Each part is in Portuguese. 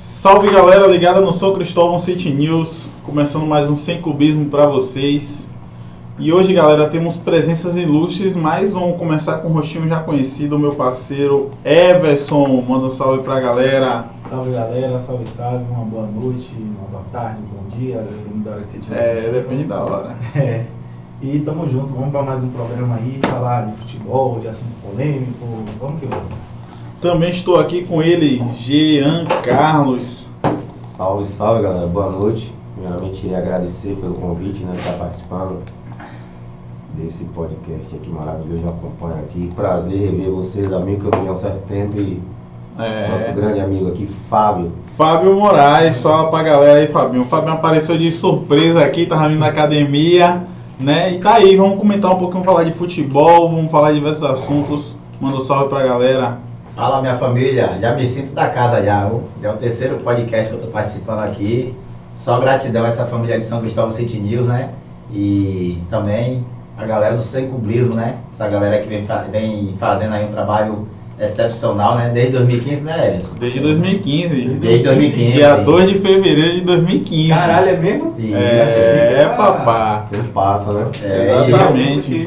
Salve galera ligada no São Cristóvão City News, começando mais um Sem Clubismo para vocês. E hoje galera temos presenças ilustres, mas vamos começar com um rostinho já conhecido, o meu parceiro Everson. Manda um salve pra galera. Salve galera, salve, uma boa noite, uma boa tarde, um bom dia, depende da hora que você estiver. Depende da hora. E tamo junto, vamos para mais um programa aí, falar de futebol, de assunto polêmico, vamos que vamos. Também estou aqui com ele, Jean Carlos. Salve, salve galera, boa noite. Primeiramente queria agradecer pelo convite, né, de estar participando desse podcast aqui maravilhoso, eu acompanho aqui. Prazer rever vocês, amigo que eu vi há um certo tempo, e nosso grande amigo aqui, Fábio Moraes. Fala pra galera aí, Fabinho. O Fabinho apareceu de surpresa aqui, tava vindo na academia, né? E tá aí, vamos comentar um pouquinho, falar de futebol, vamos falar de diversos assuntos. Manda um salve pra galera. Fala minha família, já me sinto da casa já é o terceiro podcast que eu estou participando aqui. Só gratidão a essa família de São Cristóvão City News, né? E também a galera do Sem Clubismo, né? Essa galera que vem fazendo aí um trabalho excepcional, né? Desde 2015, né, Everson? Desde 2015. Desde 2015. Dia 2 de fevereiro de 2015. Caralho, é mesmo? Isso. Papá. Tempo passa, né? Exatamente.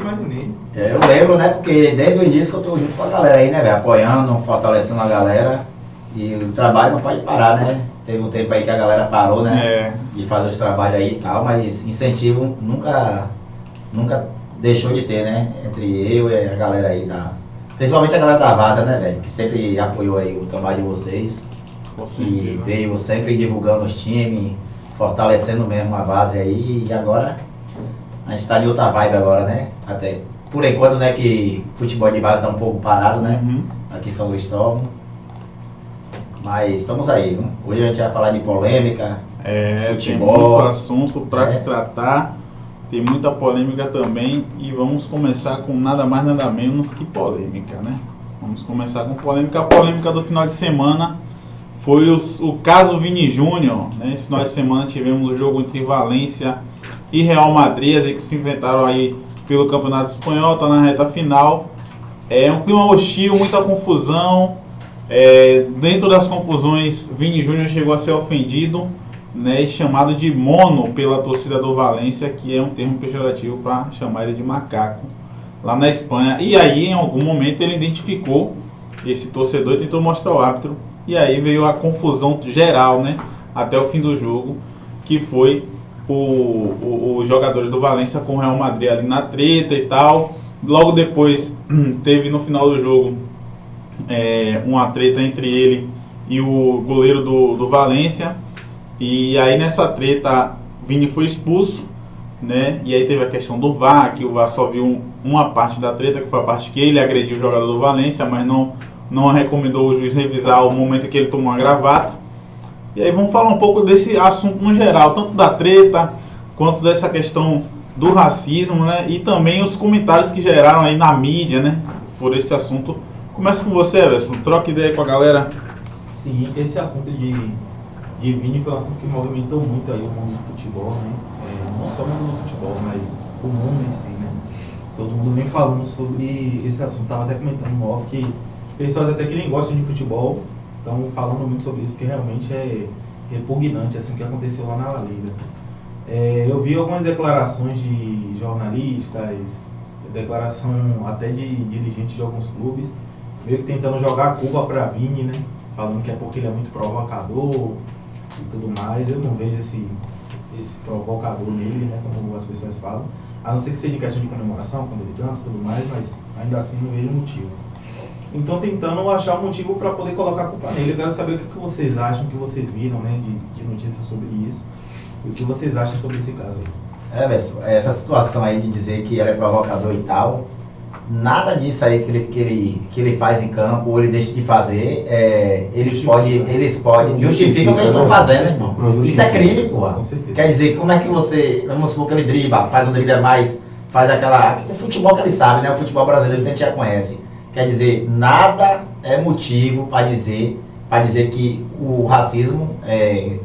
Eu lembro, né? Porque desde o início que eu tô junto com a galera aí, né, velho? Apoiando, fortalecendo a galera. E o trabalho não pode parar, né? Teve um tempo aí que a galera parou, né? De fazer os trabalhos aí e tal, mas incentivo nunca deixou de ter, né? Entre eu e a galera aí principalmente a galera da Vaza, né, velho? Que sempre apoiou aí o trabalho de vocês. E veio sempre divulgando os times, fortalecendo mesmo a base aí. E agora a gente tá em outra vibe agora, né? Até por enquanto, né, que futebol de Vaza tá um pouco parado, né? Aqui em São Cristóvão. Mas estamos aí, viu? Hoje a gente vai falar de polêmica, futebol. Tem muito assunto para tratar, tem muita polêmica também, e vamos começar com nada mais nada menos que polêmica, né? Vamos começar com polêmica. A polêmica do final de semana foi o caso Vini Júnior, né? Esse final de semana tivemos o jogo entre Valência e Real Madrid, as equipes se enfrentaram aí pelo Campeonato Espanhol, tá na reta final. Um clima hostil, muita confusão. Dentro das confusões, Vini Júnior chegou a ser ofendido, né, e chamado de mono pela torcida do Valência, que é um termo pejorativo para chamar ele de macaco, lá na Espanha. E aí, em algum momento, ele identificou esse torcedor e tentou mostrar ao árbitro. E aí veio a confusão geral, né, até o fim do jogo, que foi os jogadores do Valência com o Real Madrid ali na treta e tal. Logo depois, teve no final do jogo uma treta entre ele e o goleiro do Valência. E aí nessa treta, Vini foi expulso, né? E aí teve a questão do VAR, que o VAR só viu uma parte da treta, que foi a parte que ele agrediu o jogador do Valência, mas não recomendou o juiz revisar o momento que ele tomou uma gravata. E aí vamos falar um pouco desse assunto no geral, tanto da treta, quanto dessa questão do racismo, né? E também os comentários que geraram aí na mídia, né? Por esse assunto. Começa com você, Everson, troca ideia com a galera. Sim, esse assunto de Vini foi um assunto que movimentou muito aí o mundo do futebol, né? Não só o mundo do futebol, mas o mundo em si, né? Todo mundo vem falando sobre esse assunto. Tava até comentando no off que pessoas até que nem gostam de futebol estão falando muito sobre isso, porque realmente é repugnante assim, o que aconteceu lá na La Liga. Eu vi algumas declarações de jornalistas, declaração até de dirigentes de alguns clubes, meio que tentando jogar a culpa para Vini, né? Falando que é porque ele é muito provocador e tudo mais. Eu não vejo esse provocador nele, né? Como as pessoas falam. A não ser que seja em questão de comemoração, quando ele dança e tudo mais, mas ainda assim não vejo motivo. Então tentando achar um motivo para poder colocar a culpa nele. Eu quero saber o que vocês acham, o que vocês viram, né? De notícias sobre isso. E o que vocês acham sobre esse caso aí. Essa situação aí de dizer que ele é provocador e tal, nada disso aí que ele faz em campo ou ele deixa de fazer, eles podem justificar o que eles estão fazendo, irmão. Isso é crime, porra. Quer dizer, como é que você, vamos supor que ele dribla, faz um drible a mais, faz o futebol que ele sabe, né? O futebol brasileiro que a gente já conhece. Quer dizer, nada é motivo para dizer que o racismo é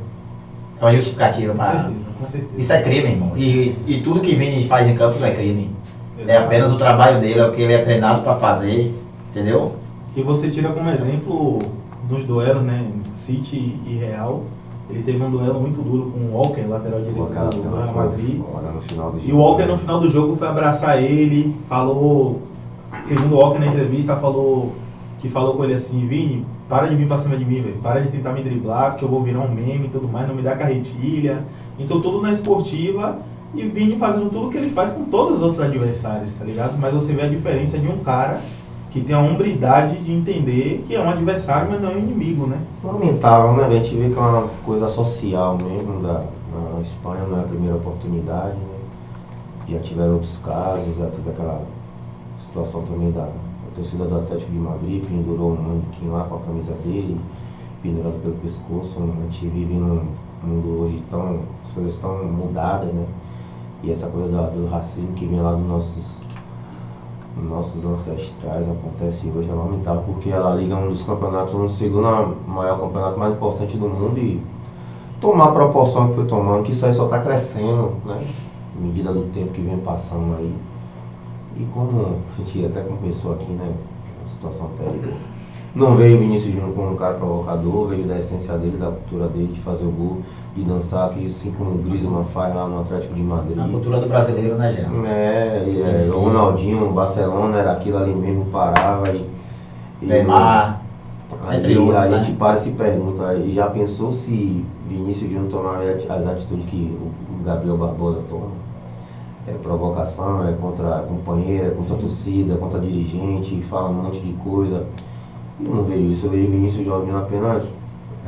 uma justificativa para... Com certeza. Isso é crime, irmão. E tudo que Vini faz em campo não é crime. É apenas o trabalho dele, é o que ele é treinado para fazer, entendeu? E você tira como exemplo dos duelos, né, City e Real, ele teve um duelo muito duro com o Walker, lateral direito do Real Madrid. E o Walker no final do jogo foi abraçar ele, falou, segundo o Walker na entrevista, falou com ele assim: Vini, para de vir pra cima de mim, velho, para de tentar me driblar, porque eu vou virar um meme e tudo mais, não me dá carretilha. Então tudo na esportiva, e Vini fazendo tudo que ele faz com todos os outros adversários, tá ligado? Mas você vê a diferença de um cara que tem a hombridade de entender que é um adversário, mas não é um inimigo, né? Lamentável, né? A gente vê que é uma coisa social mesmo, na Espanha não é a primeira oportunidade, né? Já tiveram outros casos, já teve aquela situação também da torcida do Atlético de Madrid, pendurou um manequim lá com a camisa dele, pendurado pelo pescoço. A gente vive num mundo hoje as coisas estão mudadas, né? E essa coisa do racismo que vem lá dos nossos ancestrais acontece hoje, é lamentável, porque a La Liga é um dos campeonatos, o segundo maior campeonato mais importante do mundo, e tomar a proporção que foi tomando, que isso aí só está crescendo, né? À medida do tempo que vem passando aí. E como a gente até conversou aqui, né? A situação terrível. Não veio o Vinícius Júnior como um cara provocador, veio da essência dele, da cultura dele, de fazer o gol, de dançar, que assim como o Griezmann faz lá no Atlético de Madrid. A cultura do brasileiro, né, Jean? O Ronaldinho, o Barcelona era aquilo ali mesmo, parava e Neymar, entre outros, a né? gente para e se pergunta, e já pensou se Vinícius Júnior tomar as atitudes que o Gabriel Barbosa toma? É provocação, é contra a companheira, é contra a torcida, é contra a dirigente, fala um monte de coisa. Eu não vejo isso, eu vejo Vinícius Júnior apenas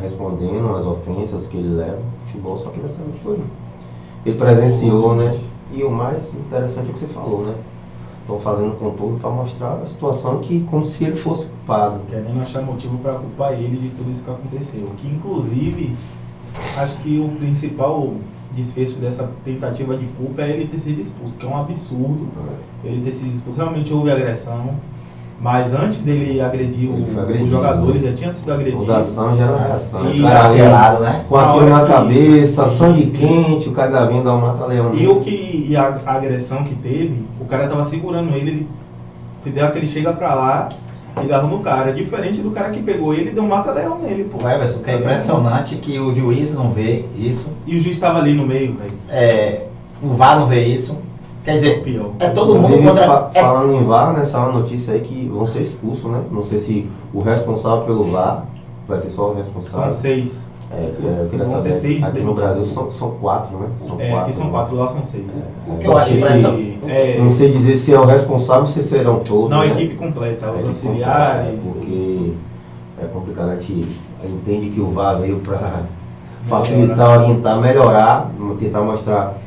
respondendo às ofensas que ele leva no futebol, só que dessa vez foi. Ele presenciou, né? E o mais interessante é o que você falou, né? Estão fazendo contorno para mostrar a situação que como se ele fosse culpado. Querendo achar motivo para culpar ele de tudo isso que aconteceu. Que inclusive, acho que o principal desfecho dessa tentativa de culpa é ele ter sido expulso, que é um absurdo. Ele ter sido expulso, realmente houve agressão. Mas antes dele agredir o jogador, ele já tinha sido agredido. Toda ação gera reação. Né? Com aquilo na cabeça, sangue quente, o cara da vinda um mata-leão. E a agressão que teve, o cara tava segurando ele deu aquele chega pra lá e dava no cara. Diferente do cara que pegou ele e deu um mata-leão nele, pô. Everson, que é impressionante que o juiz não vê isso. E o juiz tava ali no meio, velho. O VAR não vê isso. Quer dizer, pior. É todo mundo contra... Falando em VAR, né, saiu uma notícia aí que vão ser expulsos, né? Não sei se o responsável pelo VAR vai ser só o responsável. São 6. Vão ser 6. Aqui no Brasil são 4, né? Aqui são 4, lá são 6. O que eu acho impressionante. Não sei dizer se é o responsável ou se serão todos. Não, a né? equipe completa, os auxiliares. Porque é complicado, a gente entende que o VAR veio para facilitar, orientar, melhorar, tentar mostrar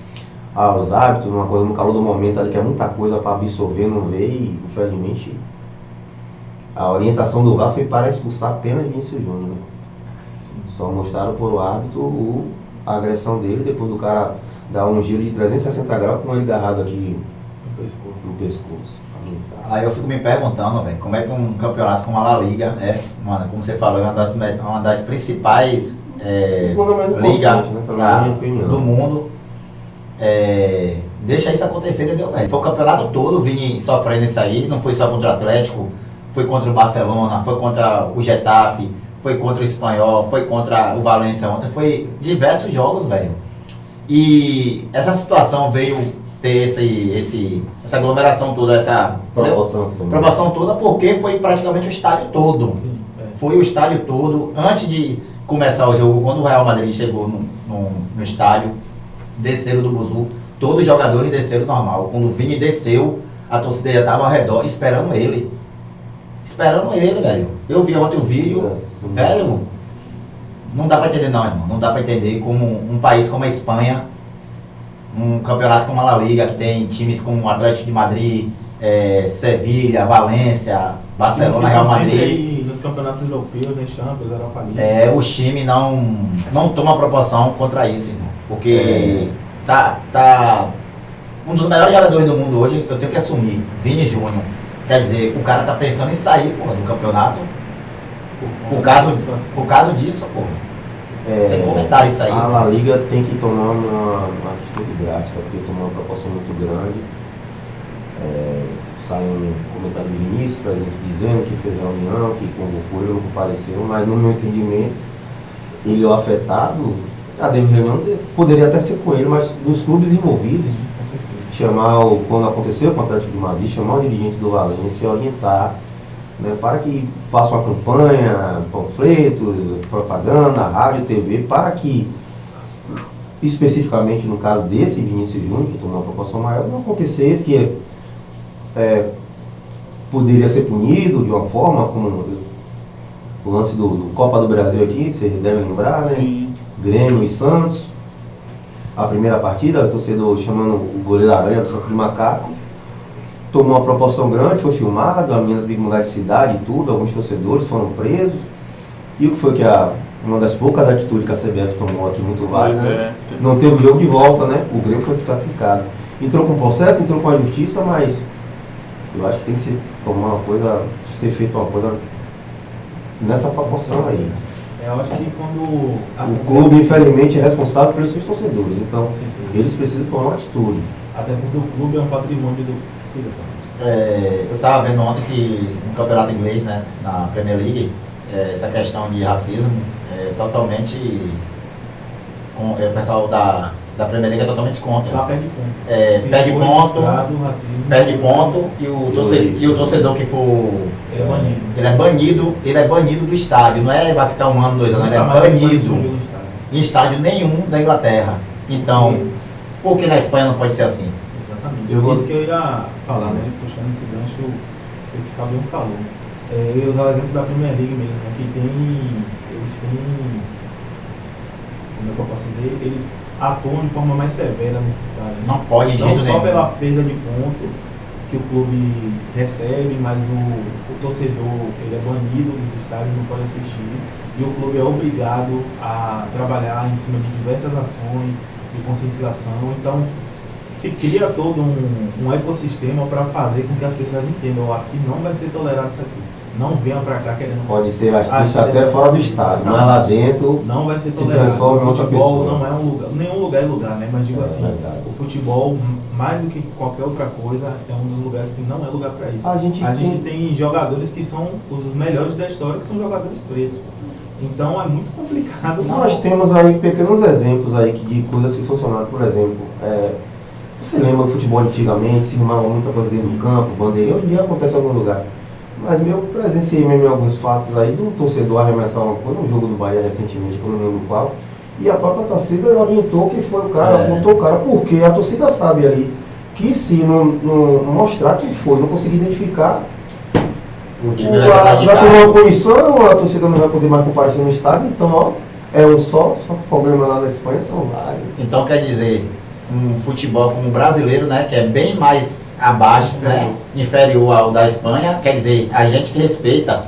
aos hábitos, uma coisa no calor do momento ali, que é muita coisa para absorver, não ver, e infelizmente a orientação do VAR foi para expulsar apenas Vinícius Júnior, né? Só mostraram por o árbitro a agressão dele, depois do cara dar um giro de 360 graus com ele agarrado aqui no pescoço. Aí eu fico me perguntando, velho, como é que um campeonato como a La Liga, né, como você falou, é uma das principais ligas, né, do mundo, deixa isso acontecer, entendeu, velho? Foi o campeonato todo, o Vini sofrendo isso aí, não foi só contra o Atlético, foi contra o Barcelona, foi contra o Getafe, foi contra o Espanhol, foi contra o Valência ontem, foi diversos jogos, velho. E essa situação veio ter essa aglomeração toda, essa promoção toda, porque foi praticamente o estádio todo. Sim, Foi o estádio todo, antes de começar o jogo, quando o Real Madrid chegou no estádio, desceram do buzu, todos os jogadores desceram normal. Quando o Vini desceu, a torcida já estava ao redor, esperando ele, velho. Eu vi ontem o vídeo, velho, não dá pra entender não, irmão. Não dá pra entender como um país como a Espanha, um campeonato como a La Liga, que tem times como o Atlético de Madrid, Sevilha, Valência, Barcelona, Real Madrid. Nos campeonatos europeus, né, Champions, Europa League. Os times não tomam proporção contra isso, irmão. Porque tá um dos melhores jogadores do mundo hoje, eu tenho que assumir, Vini Júnior. Quer dizer, o cara tá pensando em sair, porra, do campeonato. Por causa disso, porra. Sem comentário isso aí. A La Liga tem que tomar uma atitude drástica, porque tomou uma proporção muito grande. saiu um comentário do Vinícius, por exemplo, dizendo que fez a reunião, que convocou ele, não compareceu, mas no meu entendimento, ele é o afetado, a reunião poderia até ser com ele, mas dos clubes envolvidos, quando aconteceu com o Atlético de Madrid, chamar o dirigente do Valência e orientar, né, para que faça uma campanha, panfleto, propaganda, rádio, TV, para que, especificamente no caso desse Vinícius Júnior, que tomou uma proporção maior, não acontecesse que poderia ser punido de uma forma, como o lance do Copa do Brasil aqui, vocês devem lembrar, né? Sim. Grêmio e Santos, a primeira partida, o torcedor chamando o goleiro Aranha do Santo de Macaco, tomou uma proporção grande, foi filmado, a menina teve que mudar de cidade e tudo, alguns torcedores foram presos, e o que foi que uma das poucas atitudes que a CBF tomou aqui muito válida, né? Não teve jogo de volta, né? O Grêmio foi desclassificado. Entrou com processo, entrou com a justiça, mas eu acho que tem que ser feita uma coisa nessa proporção aí. Eu acho que quando o clube, infelizmente, é responsável pelos seus torcedores, então eles precisam tomar uma atitude. Até porque o clube é um patrimônio do... Eu estava vendo ontem que no campeonato inglês, né, na Premier League, essa questão de racismo é totalmente... o pessoal da Premier League é totalmente contra. Lá perde ponto. Perde ponto e o torcedor que for... Ele é banido do estádio, não é vai ficar 1 ano, 2 anos, ele é banido em estádio nenhum da Inglaterra. Então, por que na Espanha não pode ser assim? Exatamente. Isso que eu ia falar, né? Puxando esse gancho, o que o Fabiano falou. Eu ia usar o exemplo da Premier League mesmo, né? Que eles têm, como é que eu posso dizer, eles atuam de forma mais severa nesses casos. Não pode de jeito nenhum. Não só pela perda de ponto que o clube recebe, mas o torcedor ele é banido dos estádios, não pode assistir, e o clube é obrigado a trabalhar em cima de diversas ações de conscientização. Então se cria todo um ecossistema para fazer com que as pessoas entendam, aqui não vai ser tolerado isso aqui. Não venha para cá querendo... Pode ser racista até fora do estádio, mas lá dentro não vai ser tolerado. Se transforma em outra pessoa. Não é um lugar, nenhum lugar é lugar, né? Mas digo o futebol, mais do que qualquer outra coisa, é um dos lugares que não é lugar para isso. A gente tem jogadores que são os melhores da história, que são jogadores pretos. Então é muito complicado. Nós temos aí pequenos exemplos aí de coisas que funcionaram. Por exemplo, você lembra do futebol antigamente, se filmava muita coisa dentro do campo, bandeirinha, hoje em dia acontece em algum lugar. Mas eu presenciei mesmo alguns fatos aí do torcedor arremessar uma coisa, no jogo do Bahia recentemente, que eu não lembro qual, e a própria torcida orientou que foi o cara, apontou o cara, porque a torcida sabe ali que se não mostrar quem foi, não conseguir identificar, vai tomar uma punição, a torcida não vai poder mais comparecer no estádio, então é um só que o problema lá na Espanha são vários. Então quer dizer, um futebol como o brasileiro, né, que é bem mais abaixo, né, inferior ao da Espanha, quer dizer, a gente respeita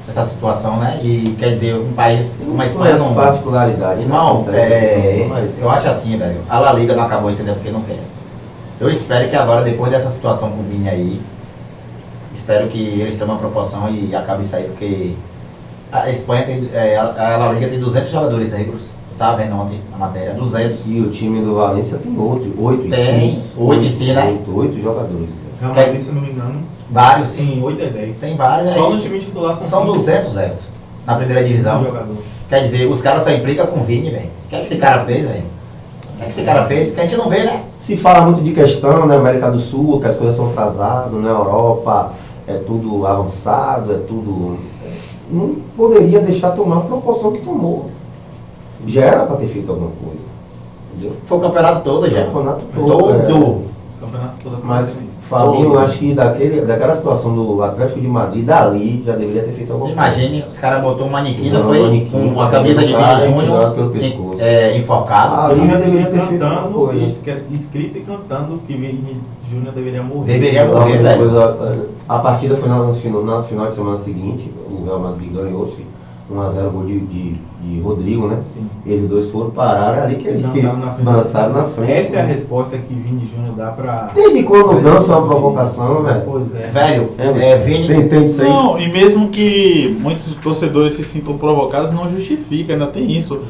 essa situação, né, e quer dizer, um país como a Espanha não... particularidade, não, eu acho assim, velho, a La Liga não acabou isso ainda porque não quer. Eu espero que agora, depois dessa situação com o Vini aí, espero que eles tomem uma proporção e acabe isso aí, porque a Espanha tem, a La Liga tem 200 jogadores negros. Eu estava vendo ontem a matéria, 200. E o time do Valência tem 8 tem 8 em si, né? 8 jogadores. Real Madrid, se não me engano. Vários. Sim, 8 é 10. Tem vários. Só no time titular são 200, velho. Na primeira divisão. Quer dizer, os caras só implicam com o Vini, velho. O que é que esse cara fez, velho? O que é que esse cara fez? Que a gente não vê, né? Se fala muito de questão na América do Sul, que as coisas são atrasadas, na Europa é tudo avançado, é tudo... Não poderia deixar tomar a proporção que tomou. Já era para ter feito alguma coisa. Entendeu? Foi o campeonato todo já. O campeonato todo. Campeonato todo. Mas, Fabinho, acho que daquela situação do Atlético de Madrid, dali, já deveria ter feito alguma coisa. Imagine, os caras botou um manequim, não foi? Com uma camisa de Vini Júnior enforcado. Ali já deveria ter feito alguma coisa. Escrito e cantando que Vini Júnior deveria morrer. Deveria morrer, velho. A partida foi no final de semana seguinte, o Real Madrid ganhou 1-0 gol de Rodrigo, né? Sim. Eles dois foram parar ali que eles dançaram na frente. Essa é a resposta que Vini Júnior dá pra... Desde quando dança uma provocação, velho? Pois é. Velho, Vini... Você entende isso aí? Não, e mesmo que muitos torcedores se sintam provocados, não justifica, ainda tem isso.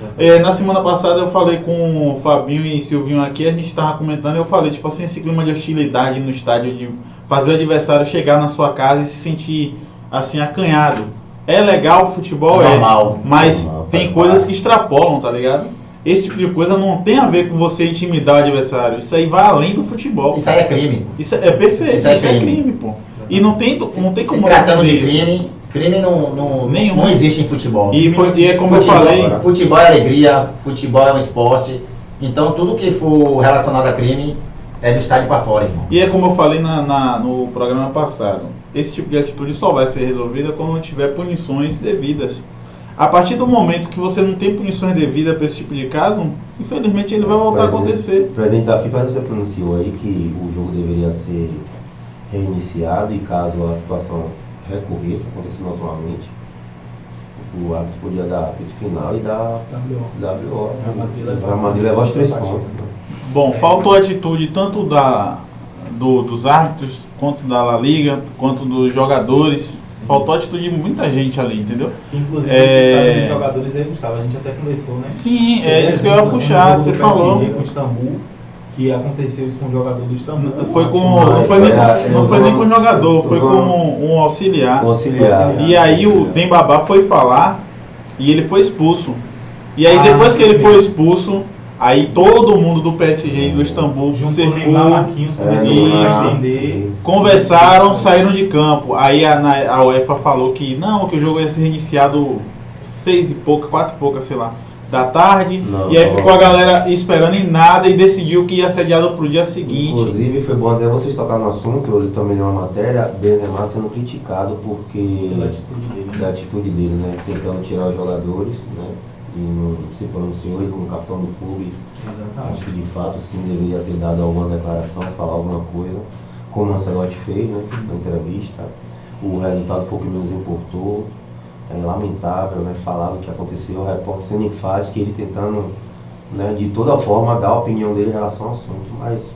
Na semana passada eu falei com o Fabinho e Silvinho aqui, a gente tava comentando, eu falei, tipo assim, esse clima de hostilidade no estádio de fazer o adversário chegar na sua casa e se sentir assim acanhado. É legal pro futebol, Normal. mas Normal, tem faz coisas parte. que extrapolam, tá ligado? Esse tipo de coisa não tem a ver com você intimidar o adversário. Isso aí vai além do futebol. Isso aí é crime. Isso é perfeito, Isso isso é é crime. crime, pô. E não tem Se como tratando de defender isso. crime Nenhum. não existe em futebol. E é como eu falei, Futebol é alegria, futebol é um esporte. Então tudo que for relacionado a crime é do estádio para fora, irmão. e é como eu falei no programa passado. Esse tipo de atitude só vai ser resolvida quando tiver punições devidas. A partir do momento que você não tem punições devidas para esse tipo de caso, infelizmente ele vai voltar a acontecer. O presidente da FIFA já pronunciou aí que o jogo deveria ser reiniciado e caso a situação recorresse, acontecesse novamente, o árbitro podia dar apito final e dar WO. O Real Madrid levou os 3 pontos. Bom, faltou atitude tanto dos árbitros, quanto da La Liga, quanto dos jogadores. Sim. Faltou atitude de muita gente ali, entendeu? Inclusive, É. esse caso dos jogadores aí, Gustavo, a gente até conversou, né? Sim, é isso que eu ia puxar, você falou. Com o Istambul, que aconteceu isso com o jogador do Istambul. Não foi nem com o jogador, foi com um auxiliar. Auxiliar. E aí o Dembabá foi falar e ele foi expulso. E aí Ah, depois que ele sim. foi expulso, aí todo mundo do PSG e do Istambul Junto com o cercou, Neymar, Marquinhos, começou isso. a defender. conversaram, saíram de campo. Aí a UEFA falou que não, que o jogo ia ser reiniciado 6 e pouca, 4 e pouca, sei lá, da tarde. Não, e aí não. ficou a galera esperando em nada e decidiu que ia ser adiado pro dia seguinte. Inclusive, foi bom até vocês tocar no assunto, eu também li uma matéria, Benzema sendo criticado porque Pela atitude dele. da atitude dele, né? Tentando tirar os jogadores, né? E não se pronunciou ele como capitão do clube. Acho Exatamente. que de fato sim deveria ter dado alguma declaração, falar alguma coisa, como o Ancelotti fez, né? Na entrevista. O resultado foi o que nos importou. É lamentável, né? Falar o que aconteceu, o repórter sendo enfático, ele tentando, né, de toda forma dar a opinião dele em relação ao assunto, mas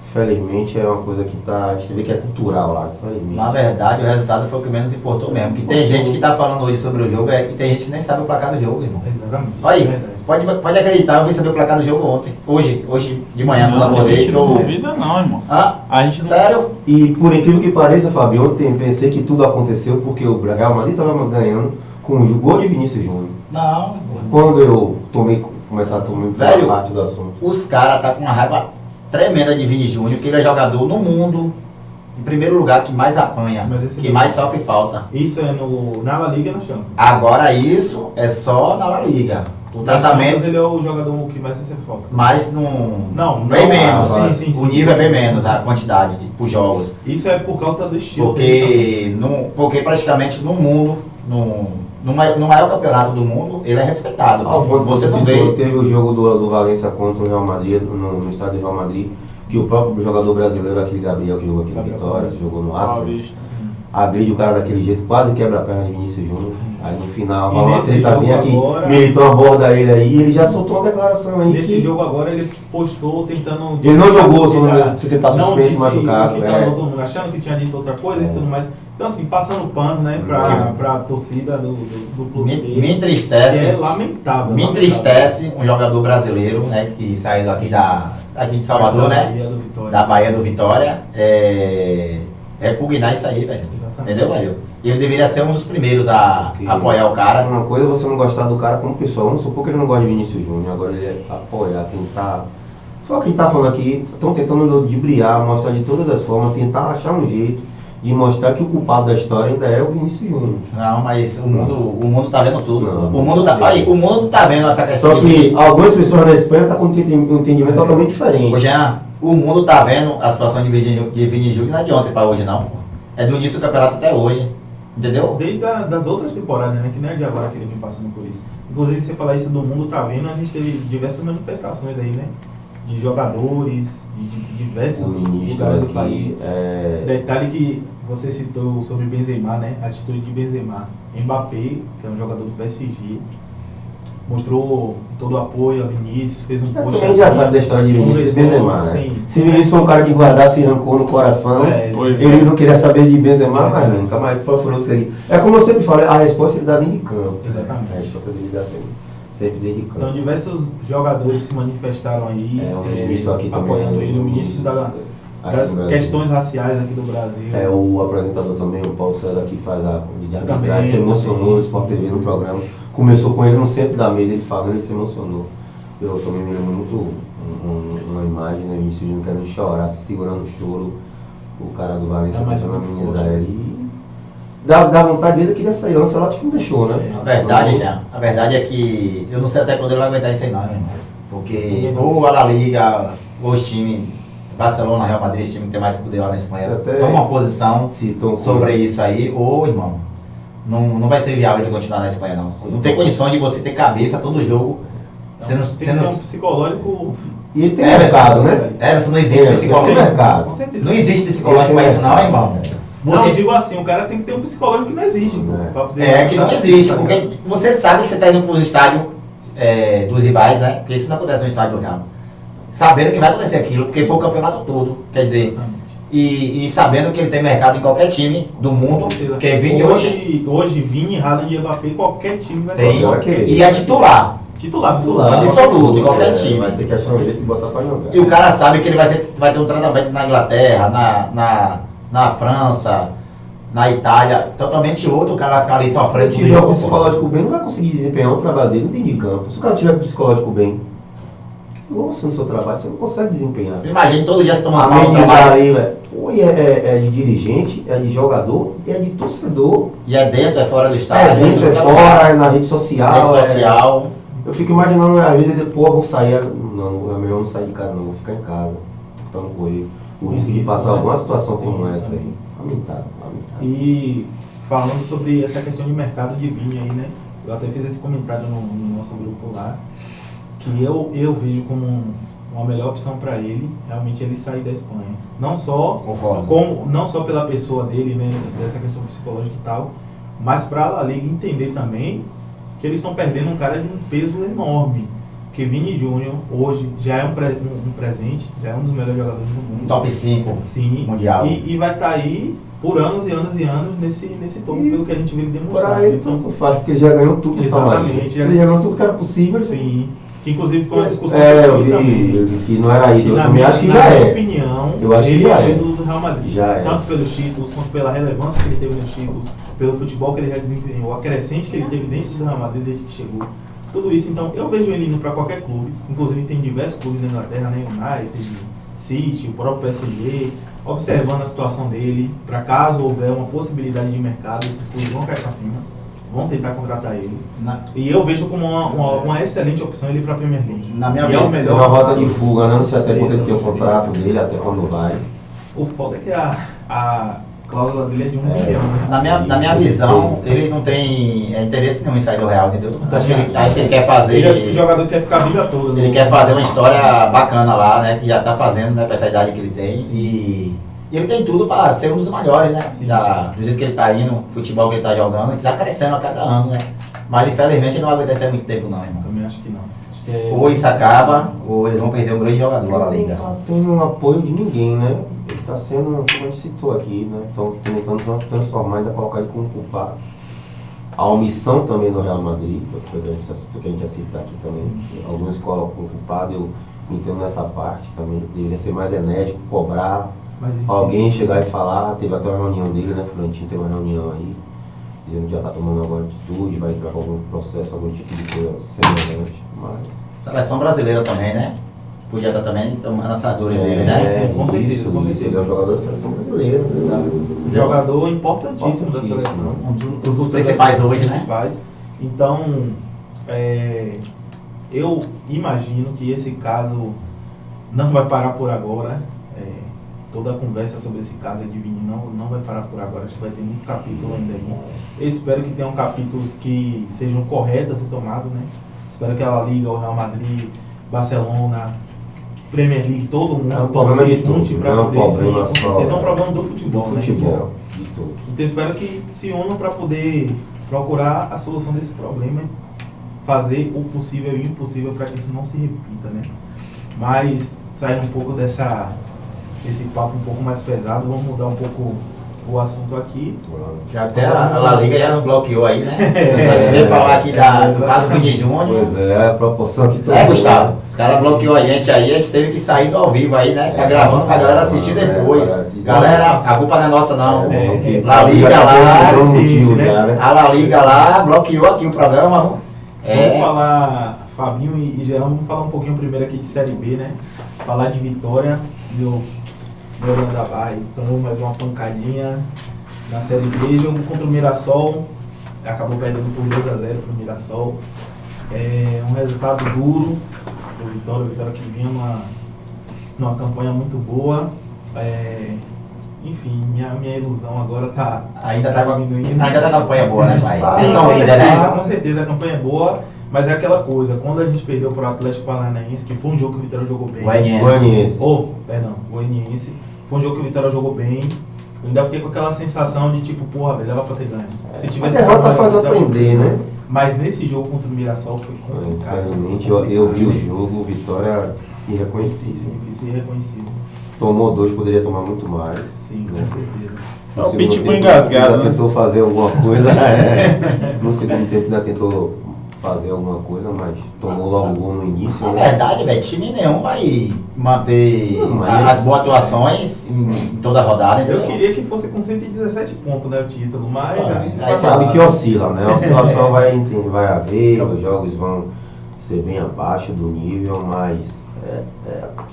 infelizmente é uma coisa que tá, a gente vê que é cultural lá, infelizmente. Na verdade, o resultado foi o que menos importou mesmo. Que tem gente que tá falando hoje sobre o jogo e tem gente que nem sabe o placar do jogo, irmão. Exatamente. Olha aí, É verdade. pode acreditar, eu vim saber o placar do jogo ontem. Hoje de manhã, quando eu Não, a acordei, gente que não eu... duvida não, irmão. Ah, A gente não... sério? E por incrível que pareça, Fábio, ontem pensei que tudo aconteceu porque o Real Madrid estava ganhando com o gol de Vinícius Júnior. Não. Quando eu começar a tomar Velho, parte do assunto. Os caras tá com uma raiva tremenda de Vini Júnior, que ele é jogador no mundo, em primeiro lugar, que mais apanha, Mas esse que jogo- mais sofre falta. Isso é na La Liga e na Champions. Agora isso é só na La Liga. O Na tratamento, Champions, ele é o jogador que mais recebe falta. mas Não, bem não, menos. sim, sim, O nível é bem menos, a quantidade por jogos. Isso é por causa do estilo dele Porque praticamente no mundo, no maior campeonato do mundo, ele é respeitado. Ao ponto que Você não citou, vê. teve o jogo do Valência contra o Real Madrid, no estádio do Real Madrid, que o próprio jogador brasileiro, aquele Gabriel que jogou aqui no Gabriel Vitória, Paulista. jogou no Arsenal, Paulista. também. agride o cara daquele jeito, quase quebra a perna de Vinícius Júnior. Sim. Aí no final, E rola uma nesse tretazinha jogo que agora- Militão aborda ele aí e ele já soltou uma declaração aí. Nesse que jogo agora ele postou tentando... Ele não jogou, se não sei se ele tá suspenso, disse machucado, que é. tava todo mundo achando que tinha dito outra coisa e tudo mais. Então assim, passando pano, né, pra torcida do clube Me dele. entristece. Que é lamentável. Me lamentável. entristece um jogador brasileiro, né, que saiu aqui de Salvador, Da né, Bahia do Vitória. da Bahia do Vitória, repugnar isso aí, velho. Exatamente. Entendeu, velho? E ele deveria ser um dos primeiros a apoiar o cara. Uma coisa é você não gostar do cara como pessoa. Vamos supor que ele não gosta de Vinícius Júnior, agora ele é apoiar quem tá. Só quem tá falando aqui, estão tentando ludibriar, mostrar de todas as formas, tentar achar um jeito de mostrar que o culpado da história ainda é o Vinícius Júnior. Não, mas o mundo tá vendo tudo. Não. O mundo tá vendo essa questão Só que algumas pessoas na Espanha estão com um entendimento totalmente diferente. Ô, Jean, o mundo tá vendo a situação de Vini Júnior, não é de ontem pra hoje, não. Pô. É do início do campeonato até hoje. Entendeu? Desde das outras temporadas, né? Que não é de agora que ele vem passando por isso. Inclusive, você falar isso do mundo tá vendo, a gente teve diversas manifestações aí, né? De jogadores, de diversos O ministro lugares do aqui, país. Detalhe que você citou sobre Benzema, né? A atitude de Benzema. Mbappé, que é um jogador do PSG, mostrou todo o apoio a Vinícius, fez um post. Também já sabe da história de Vinícius e Benzema, né? Sim. Se Vinícius foi um cara que guardasse rancor no coração, Pois ele não queria saber de Benzema, É. mas nunca mais procurou ser. É como eu sempre falo, a resposta ele dá dentro de campo. Exatamente. A resposta dele dá sempre dentro de campo. Então diversos jogadores se manifestaram aí, O ministro aqui também. apoiando ele. O ministro das questões raciais aqui do Brasil. O apresentador também, o Paulo César, que faz a de arbitragem, Também, se emocionou no Sport TV no programa. Começou com ele no centro da mesa, ele falando, ele se emocionou. Eu também me lembro muito uma imagem, né, Vinícius Júnior querendo chorar, se segurando o choro, o cara do Valência tentando amenizar ele. Da vontade dele, queria sair. O Ancelotti que não deixou, né? A verdade é que eu não sei até quando ele vai aguentar isso aí não, meu irmão. Porque ou a La Liga, ou os times, Barcelona, Real Madrid, esse time que tem mais poder lá na Espanha, toma uma posição sobre isso aí, ou, irmão, não vai ser viável ele continuar na Espanha não. Não tem condições de você ter cabeça todo jogo. Tem que ser um psicológico. E ele tem mercado, né? Você não existe psicológico. Mercado. Com certeza. Não existe psicológico para isso não, irmão. Não, eu digo assim, o cara tem que ter um psicológico que não existe. Que não existe, porque você sabe que você está indo para os estádios dos rivais, né? Porque isso não acontece no estádio do Real. Sabendo que vai acontecer aquilo, porque foi o campeonato todo. Quer dizer, e sabendo que ele tem mercado em qualquer time do mundo. Porque Vini hoje Vini, Haaland e Mbappé, qualquer time vai ter. E é titular. Absoluto, em qualquer time. Vai ter que achar um jeito de botar pra jogar. E o cara sabe que ele vai ter um tratamento na Inglaterra, na França, na Itália, totalmente outro. O cara vai ficar ali sofrendo. Se tiver o psicológico bem, não vai conseguir desempenhar o trabalho dele dentro de campo. Se o cara tiver o psicológico bem, igual você no seu trabalho, você não consegue desempenhar. Imagina todo dia você tomar mal no trabalho. Aí, velho. É de dirigente, é de jogador, é de torcedor. E é dentro, é fora do estádio. É dentro, é fora, é na rede social. Rede social. Eu fico imaginando, às vezes, depois vou sair. Não, é melhor não sair de casa, não. Vou ficar em casa. Pra não correr o risco de passar alguma situação como essa aí. Lamentável. E falando sobre essa questão de mercado de vinho aí, né? Eu até fiz esse comentário no nosso grupo lá, que eu vejo como uma melhor opção para ele, realmente ele sair da Espanha. Não só pela pessoa dele, né? Dessa questão psicológica e tal, mas para a La Liga entender também que eles estão perdendo um cara de um peso enorme. Porque Vini Júnior hoje já é um presente, já é um dos melhores jogadores do mundo. Top 5 mundial. E vai estar aí por anos e anos e anos nesse topo, pelo que a gente vê ele demonstrar. Para ele tanto faz, porque ele já ganhou tudo. Exatamente. Ele já ganhou tudo que era possível. Sim. Que inclusive foi uma discussão eu vi que não era ídolo. Eu também acho que já é. Na minha opinião, eu acho ele que já é ídolo do Real Madrid. Já é. Tanto pelos títulos, quanto pela relevância que ele teve nos títulos, pelo futebol que ele já desempenhou, a crescente que ele teve dentro do Real Madrid desde que chegou. Tudo isso, então, eu vejo ele indo para qualquer clube. Inclusive tem diversos clubes na Inglaterra, né? United, City, o próprio PSG, observando a situação dele, para caso houver uma possibilidade de mercado, esses clubes vão cair para cima, vão tentar contratar ele. E eu vejo como uma excelente opção ele ir para a Premier League. Na minha visão, é uma rota de fuga, né? Não sei até quando ele tem o contrato dele, até quando vai. O foda é que a cláusula dele é de 1 milhão, né? Na minha visão, ele não tem interesse nenhum em sair do Real, entendeu? Acho que ele quer fazer. Ele é o tipo de jogador que quer ficar a vida toda. Ele quer fazer uma história bacana lá, né? Que já tá fazendo, né? Com essa idade que ele tem. E ele tem tudo para ser um dos maiores, né? Do jeito que ele tá indo, futebol que ele tá jogando, ele tá crescendo a cada ano, né? Mas infelizmente não vai acontecer muito tempo, não, irmão. Também acho que não. Ou isso acaba, ou eles vão perder um grande jogador lá na Liga. Não tem um apoio de ninguém, né? Ele está sendo, como a gente citou aqui, né? Estão tentando transformar, ainda colocar ele como culpado. A omissão também do Real Madrid, porque a gente já cita aqui também. Alguns colocam como culpado, eu entendo nessa parte também. Deveria ser mais enérgico, cobrar. Alguém chegar e falar, teve até uma reunião dele, né? Florentino teve uma reunião aí, dizendo que já está tomando alguma atitude, vai entrar com algum processo, algum tipo de coisa semelhante. Mas... Seleção brasileira também, né? Podia estar também tomando essas dores dele, né? Com certeza, com certeza. Ele é um jogador da seleção brasileira, né? Jogador importantíssimo da seleção. Um dos principais hoje, né? Então, eu imagino que esse caso não vai parar por agora. Toda a conversa sobre esse caso de Vini não vai parar por agora. Acho que vai ter muito capítulo ainda aí. Eu espero que tenham capítulos que sejam corretos a ser tomados, né? Espero que a La Liga, o Real Madrid, Barcelona, Premier League, todo mundo se junte para poder é um problema do futebol, né? Então eu espero que se unam para poder procurar a solução desse problema, fazer o possível e o impossível para que isso não se repita, né? Mas saindo um pouco desse papo um pouco mais pesado, vamos mudar um pouco o assunto aqui. Já até a La Liga já nos bloqueou aí, né? A gente veio falar aqui do caso do Vini Júnior. Pois é, a proporção que Gustavo, os caras bloqueou a gente aí, a gente teve que sair do ao vivo aí, né? Tá gravando pra galera assistir depois. Galera, a culpa não é nossa não. La Liga lá, a La Liga lá, bloqueou aqui o programa. Vamos falar, Fabinho e Gerão, vamos falar um pouquinho primeiro aqui de Série B, né? Falar de Vitória, meu Leandro da Barra, então mais uma pancadinha na Série B, jogo contra o Mirassol, acabou perdendo por 2-0 pro Mirassol. Um resultado duro do Vitória, que vinha numa campanha muito boa. Enfim, minha ilusão agora tá ainda tá diminuindo. Ainda tá campanha boa, né, pai? Vocês são líderes, né? Com certeza a campanha é boa, mas é aquela coisa, quando a gente perdeu pro Atlético Paranaense, que foi um jogo que o Vitória jogou bem. Goianiense. Goianiense. Foi um jogo que o Vitória jogou bem. Eu ainda fiquei com aquela sensação de tipo, porra, velho, dava pra ter ganho. Se tivesse a derrota faz aprender, né? Mas nesse jogo contra o Mirassol foi complicado. Infelizmente, eu vi o jogo, Vitória irreconhecível. Difícil e irreconhecível. Tomou 2, poderia tomar muito mais. Sim, né? com certeza. É o pitbull engasgado, né? Tentou fazer alguma coisa. No segundo tempo ainda tentou fazer alguma coisa, mas tomou logo o gol no início. É né? verdade, velho. Time nenhum vai manter as boas atuações em toda a rodada, entendeu? Eu queria que fosse com 117 pontos, né, o título, mas... Aí Sabe que oscila, né? A oscilação vai haver, os jogos vão ser bem abaixo do nível, mas é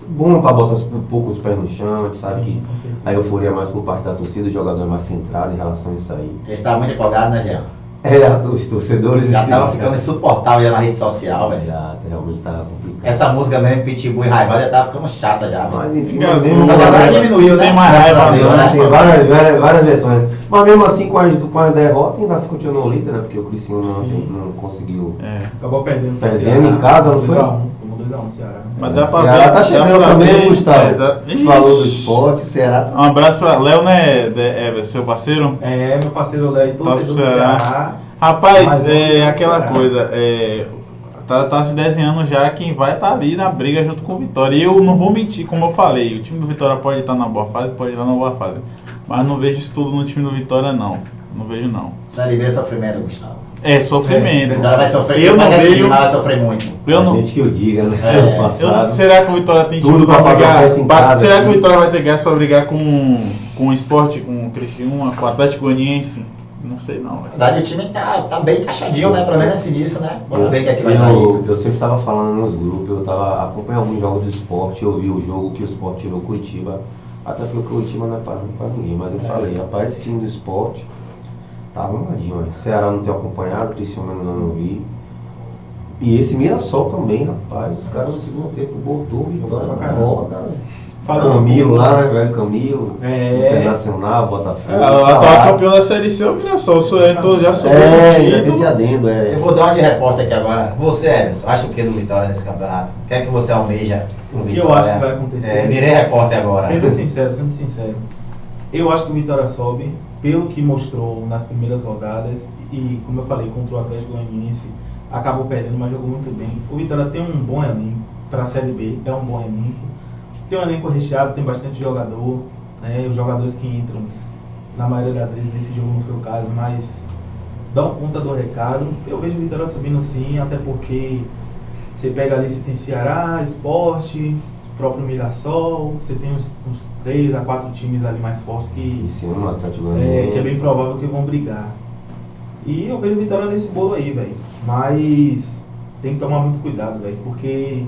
bom para botar um pouco os pés no chão, a gente sabe que a euforia é mais por parte da torcida, o jogador é mais centrado em relação a isso aí. Eles estavam muito empolgados, né, Jean? Os torcedores já estavam ficando insuportável já na rede social, velho. Já, realmente estava complicado. Essa música mesmo, Pitbull e Raiva, já tava ficando chata já, velho. Mas enfim, só que agora diminuiu, né? Tem mais raiva, né? Tem várias versões. Mas mesmo assim, com a derrota, ainda se continuou líder, né? Porque o Criciúma não conseguiu. Acabou perdendo. Perdendo em casa, não foi? 2-1 no Ceará. Mas dá pra Ceará ver. tá chegando também, Gustavo. A gente falou do esporte, Ceará tá... Um abraço pra Léo, né? Seu parceiro? Meu parceiro Léo, torcedor do Ceará. Rapaz, aquela coisa, tá se desenhando já quem vai estar ali na briga junto com o Vitória. E eu não vou mentir, como eu falei, o time do Vitória pode estar na boa fase, pode estar na boa fase. Mas não vejo isso tudo no time do Vitória, não. Não vejo, não. Série B é sofrimento, Gustavo. É sofrimento. O Vitória vai sofrer, eu não vejo, vai sofrer muito. Gente que eu diga, né? Será que o Vitória tem time pra brigar? Será que o Vitória vai ter gás pra brigar com o Sport, com o Criciúma, com o Atlético Goianiense? Não sei não. Na verdade o time tá bem encaixadinho, né? Pelo menos nesse início, né? Vamos ver o que é que vai dar aí. Eu sempre tava falando nos grupos, eu tava acompanhando alguns jogos do esporte, eu vi o jogo que o Sport tirou o Curitiba, até porque o Curitiba não é pra ninguém, mas eu falei, rapaz, esse time do esporte tá arrumadinho, ó. Ceará não tem acompanhado, Criciúma não vi. E esse Mirassol também, rapaz, os caras no segundo tempo botou Vitória na roda, velho. Camilo lá, né, velho? Camilo, Internacional, Botafogo. O atual campeão da Série C é o Mirassol, já soube já tem esse adendo, Eu vou dar uma de repórter aqui agora. Você, Everson, acha o que do Vitória nesse campeonato? O que é que você almeja pro Vitória? O que Vitória? eu acho que vai acontecer? Virei repórter agora. Sendo sincero. Eu acho que o Vitória sobe, pelo que mostrou nas primeiras rodadas, e como eu falei, contra o Atlético Goianiense, acabou perdendo, mas jogou muito bem. O Vitória tem um bom elenco para a Série B, é um bom elenco. Tem um elenco recheado, tem bastante jogador, né? Os jogadores que entram, na maioria das vezes, nesse jogo não foi o caso, mas dão conta do recado. Eu vejo o Vitória subindo sim, até porque você pega ali, você tem Ceará, Sport, próprio Mirassol, você tem uns 3 a 4 times ali mais fortes que é bem provável que vão brigar. E eu vejo o Vitória nesse bolo aí, velho. Mas tem que tomar muito cuidado, velho, porque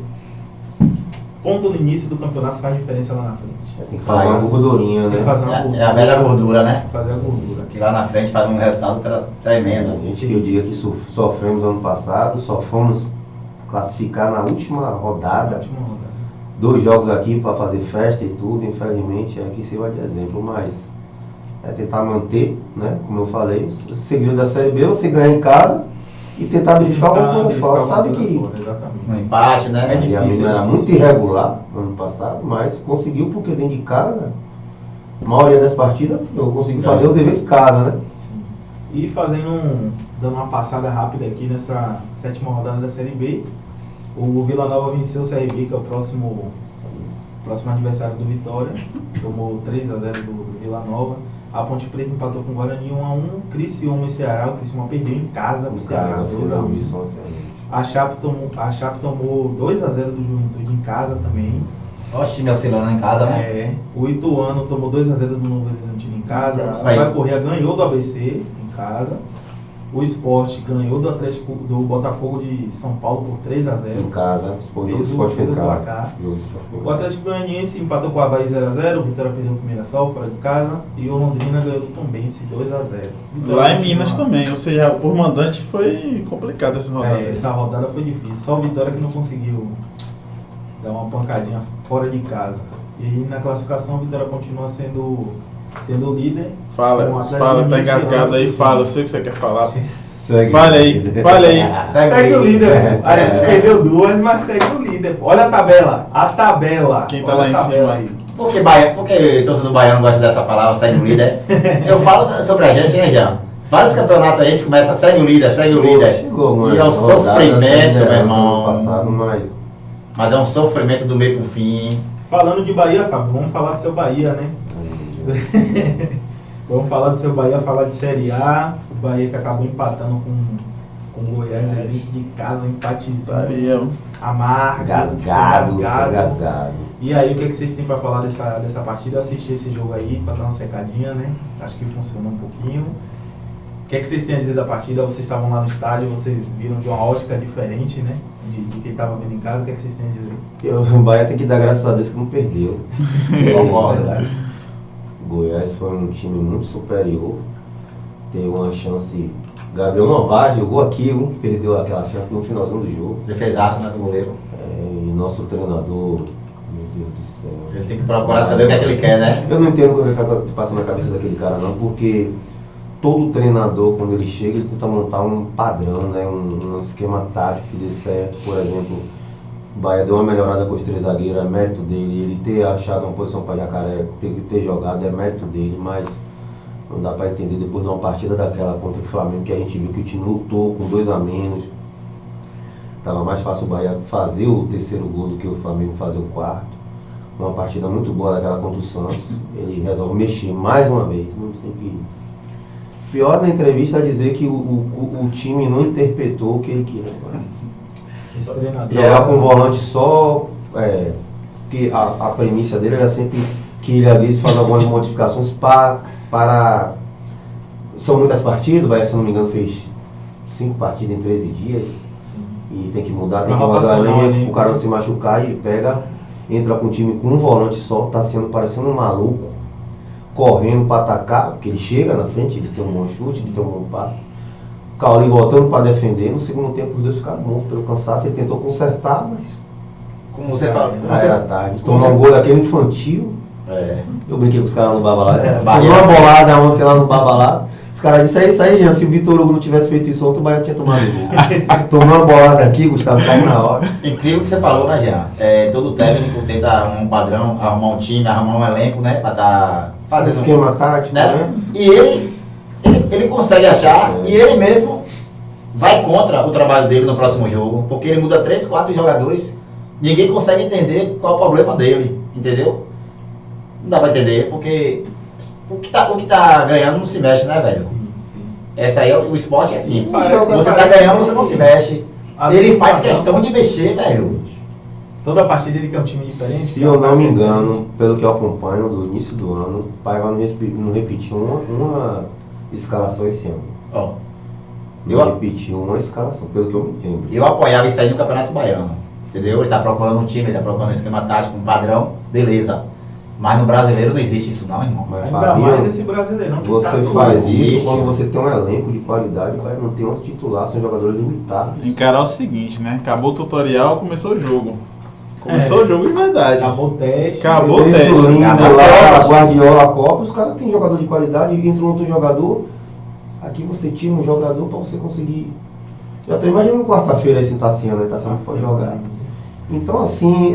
ponto no início do campeonato faz diferença lá na frente. Tem que fazer uma gordurinha, né? Tem que fazer uma gordura. É a velha gordura, né? Fazer a gordura. Que lá na frente faz um resultado tremendo. A gente que eu diga que sofremos ano passado, só fomos classificar na última rodada. 2 jogos aqui para fazer festa e tudo, infelizmente aqui sirva de exemplo, mas é tentar manter, né? Como eu falei, o segredo da Série B é você ganhar em casa e tentar beliscar alguma coisa fora. Sabe que um empate, né? E a menina era muito irregular no ano passado, mas conseguiu porque dentro de casa, a maioria das partidas, eu consegui fazer o dever de casa, né? Sim. E dando uma passada rápida aqui nessa 7ª rodada da Série B, o Vila Nova venceu o CRB, que é o próximo adversário do Vitória, tomou 3-0 do Vila Nova. A Ponte Preta empatou com o Guarani 1-1. Criciúma e Ceará. O Criciúma perdeu em casa pro Ceará 2-1. A Chape tomou 2-0 do Juventude em casa também. Olha o time oscilando em casa, né? É. O Ituano tomou 2-0 do Novo Horizontino em casa. O Sampaio Corrêa ganhou do ABC em casa. O Sport ganhou do Botafogo de São Paulo por 3-0. Em casa, o Sport fez placar. O Atlético Goianiense empatou com a Bahia 0-0. O Vitória perdeu o primeiro só fora de casa. E o Londrina ganhou do Tombense 2-0. Lá em Minas também, ou seja, por mandante foi complicado essa rodada. Essa rodada foi difícil. Só o Vitória que não conseguiu dar uma pancadinha fora de casa. E na classificação, o Vitória continua sendo o líder. Fala, tá engasgado aí, fala, eu sei o que você quer falar. Fala aí. Segue o líder. A gente perdeu 2, mas segue o líder. Olha a tabela. Quem tá lá em cima aí? Porque torcedor baiano gosta dessa palavra, segue o líder. Eu falo sobre a gente, né, Jean? Vários campeonatos a gente começa, segue o líder. Chegou, e é um sofrimento, meu irmão. Passado, mas é um sofrimento do meio pro fim. Falando de Bahia, Fábio, vamos falar do seu Bahia, né? Vamos falar do seu Bahia, falar de Série A. O Bahia que acabou empatando com o Goiás dentro de casa, um empatezinho amargo, gasgado. E aí, o que vocês têm para falar dessa partida? Eu assisti esse jogo aí para dar uma secadinha, né? Acho que funcionou um pouquinho. O que vocês têm a dizer da partida? Vocês estavam lá no estádio, vocês viram de uma ótica diferente, né? De quem estava vendo em casa. O que vocês têm a dizer? O Bahia tem que dar graças a Deus que não perdeu. Concordo. O Goiás foi um time muito superior. Teve uma chance. Gabriel Novaes jogou aquilo, perdeu aquela chance no finalzinho do jogo. Defesaço, né, do goleiro. E nosso treinador, meu Deus do céu. Ele tem que procurar saber o que é que ele quer, né? Eu não entendo o que passa na cabeça daquele cara não, porque todo treinador, quando ele chega, ele tenta montar um padrão, né, um esquema tático que dê certo. Por exemplo, o Bahia deu uma melhorada com os 3 zagueiros, é mérito dele. Ele ter achado uma posição para Jacaré, ter jogado, é mérito dele, mas não dá para entender depois de uma partida daquela contra o Flamengo, que a gente viu que o time lutou com 2 a menos. Estava mais fácil o Bahia fazer o 3º gol do que o Flamengo fazer o 4º. Uma partida muito boa daquela contra o Santos. Ele resolve mexer mais uma vez. Não sei que... Pior na entrevista é dizer que o time não interpretou o que ele queria. Jogar com um volante só, porque a premissa dele era sempre que ele às vezes faz algumas modificações para... São muitas partidas, o Bahia, se não me engano, fez 5 partidas em 13 dias. Sim. E tem que mudar a linha, o cara não se machucar e ele entra com um time com um volante só, parecendo um maluco, correndo para atacar, porque ele chega na frente, eles têm um bom chute, ele tem um bom passe. O Cauli voltando para defender, no segundo tempo os dois ficaram mortos pelo cansaço, ele tentou consertar, mas... Como você fala? Era tarde. Tomou um gol daquele infantil. Eu brinquei com os caras no Babalá. Tomou uma bolada ontem lá no Babalá. Os caras disseram, é isso aí, Jean. Se o Vitor Hugo não tivesse feito isso ontem, o Bahia tinha tomado gol. Tomou uma bolada aqui, Gustavo, caiu na hora. Incrível o que você falou, né, Jean? Todo técnico tenta um padrão, arrumar um time, arrumar um elenco, né? Pra estar fazendo... Esquema tático, né? E ele consegue achar, e ele mesmo vai contra o trabalho dele no próximo jogo, porque ele muda 3, 4 jogadores, ninguém consegue entender qual é o problema dele, entendeu? Não dá pra entender, porque o que tá ganhando não se mexe, né, velho? Sim. Essa aí, o esporte é assim, Parece- você tá ganhando, você não se mexe. Ele faz questão de mexer, velho. Toda partida ele quer um time diferente. Se eu não me engano, pelo que eu acompanho do início do ano, o Paiva não repetiu uma escalação esse ano. Ó, Não repetiu uma escalação, pelo que eu me lembro. eu apoiava isso aí no Campeonato Baiano, entendeu? Ele tá procurando um time, ele tá procurando um esquema tático, um padrão, beleza. Mas no brasileiro não existe isso não, irmão. Mas Ainda Fabinho, mais esse brasileirão que você tá doido. faz existe. isso quando você tem um elenco de qualidade, vai não ter um titular, são jogadores limitados. Encarar o seguinte, né? Acabou o tutorial, começou o jogo. Começou o jogo de verdade. Acabou o teste. Acabou o teste. Acabou lá, a Guardiola, a Copa, os caras têm jogador de qualidade, entra um outro jogador, aqui você tira um jogador para você conseguir. Já tô imaginando quarta-feira aí sem Tassiano, né? Tassiano pode jogar. Então assim,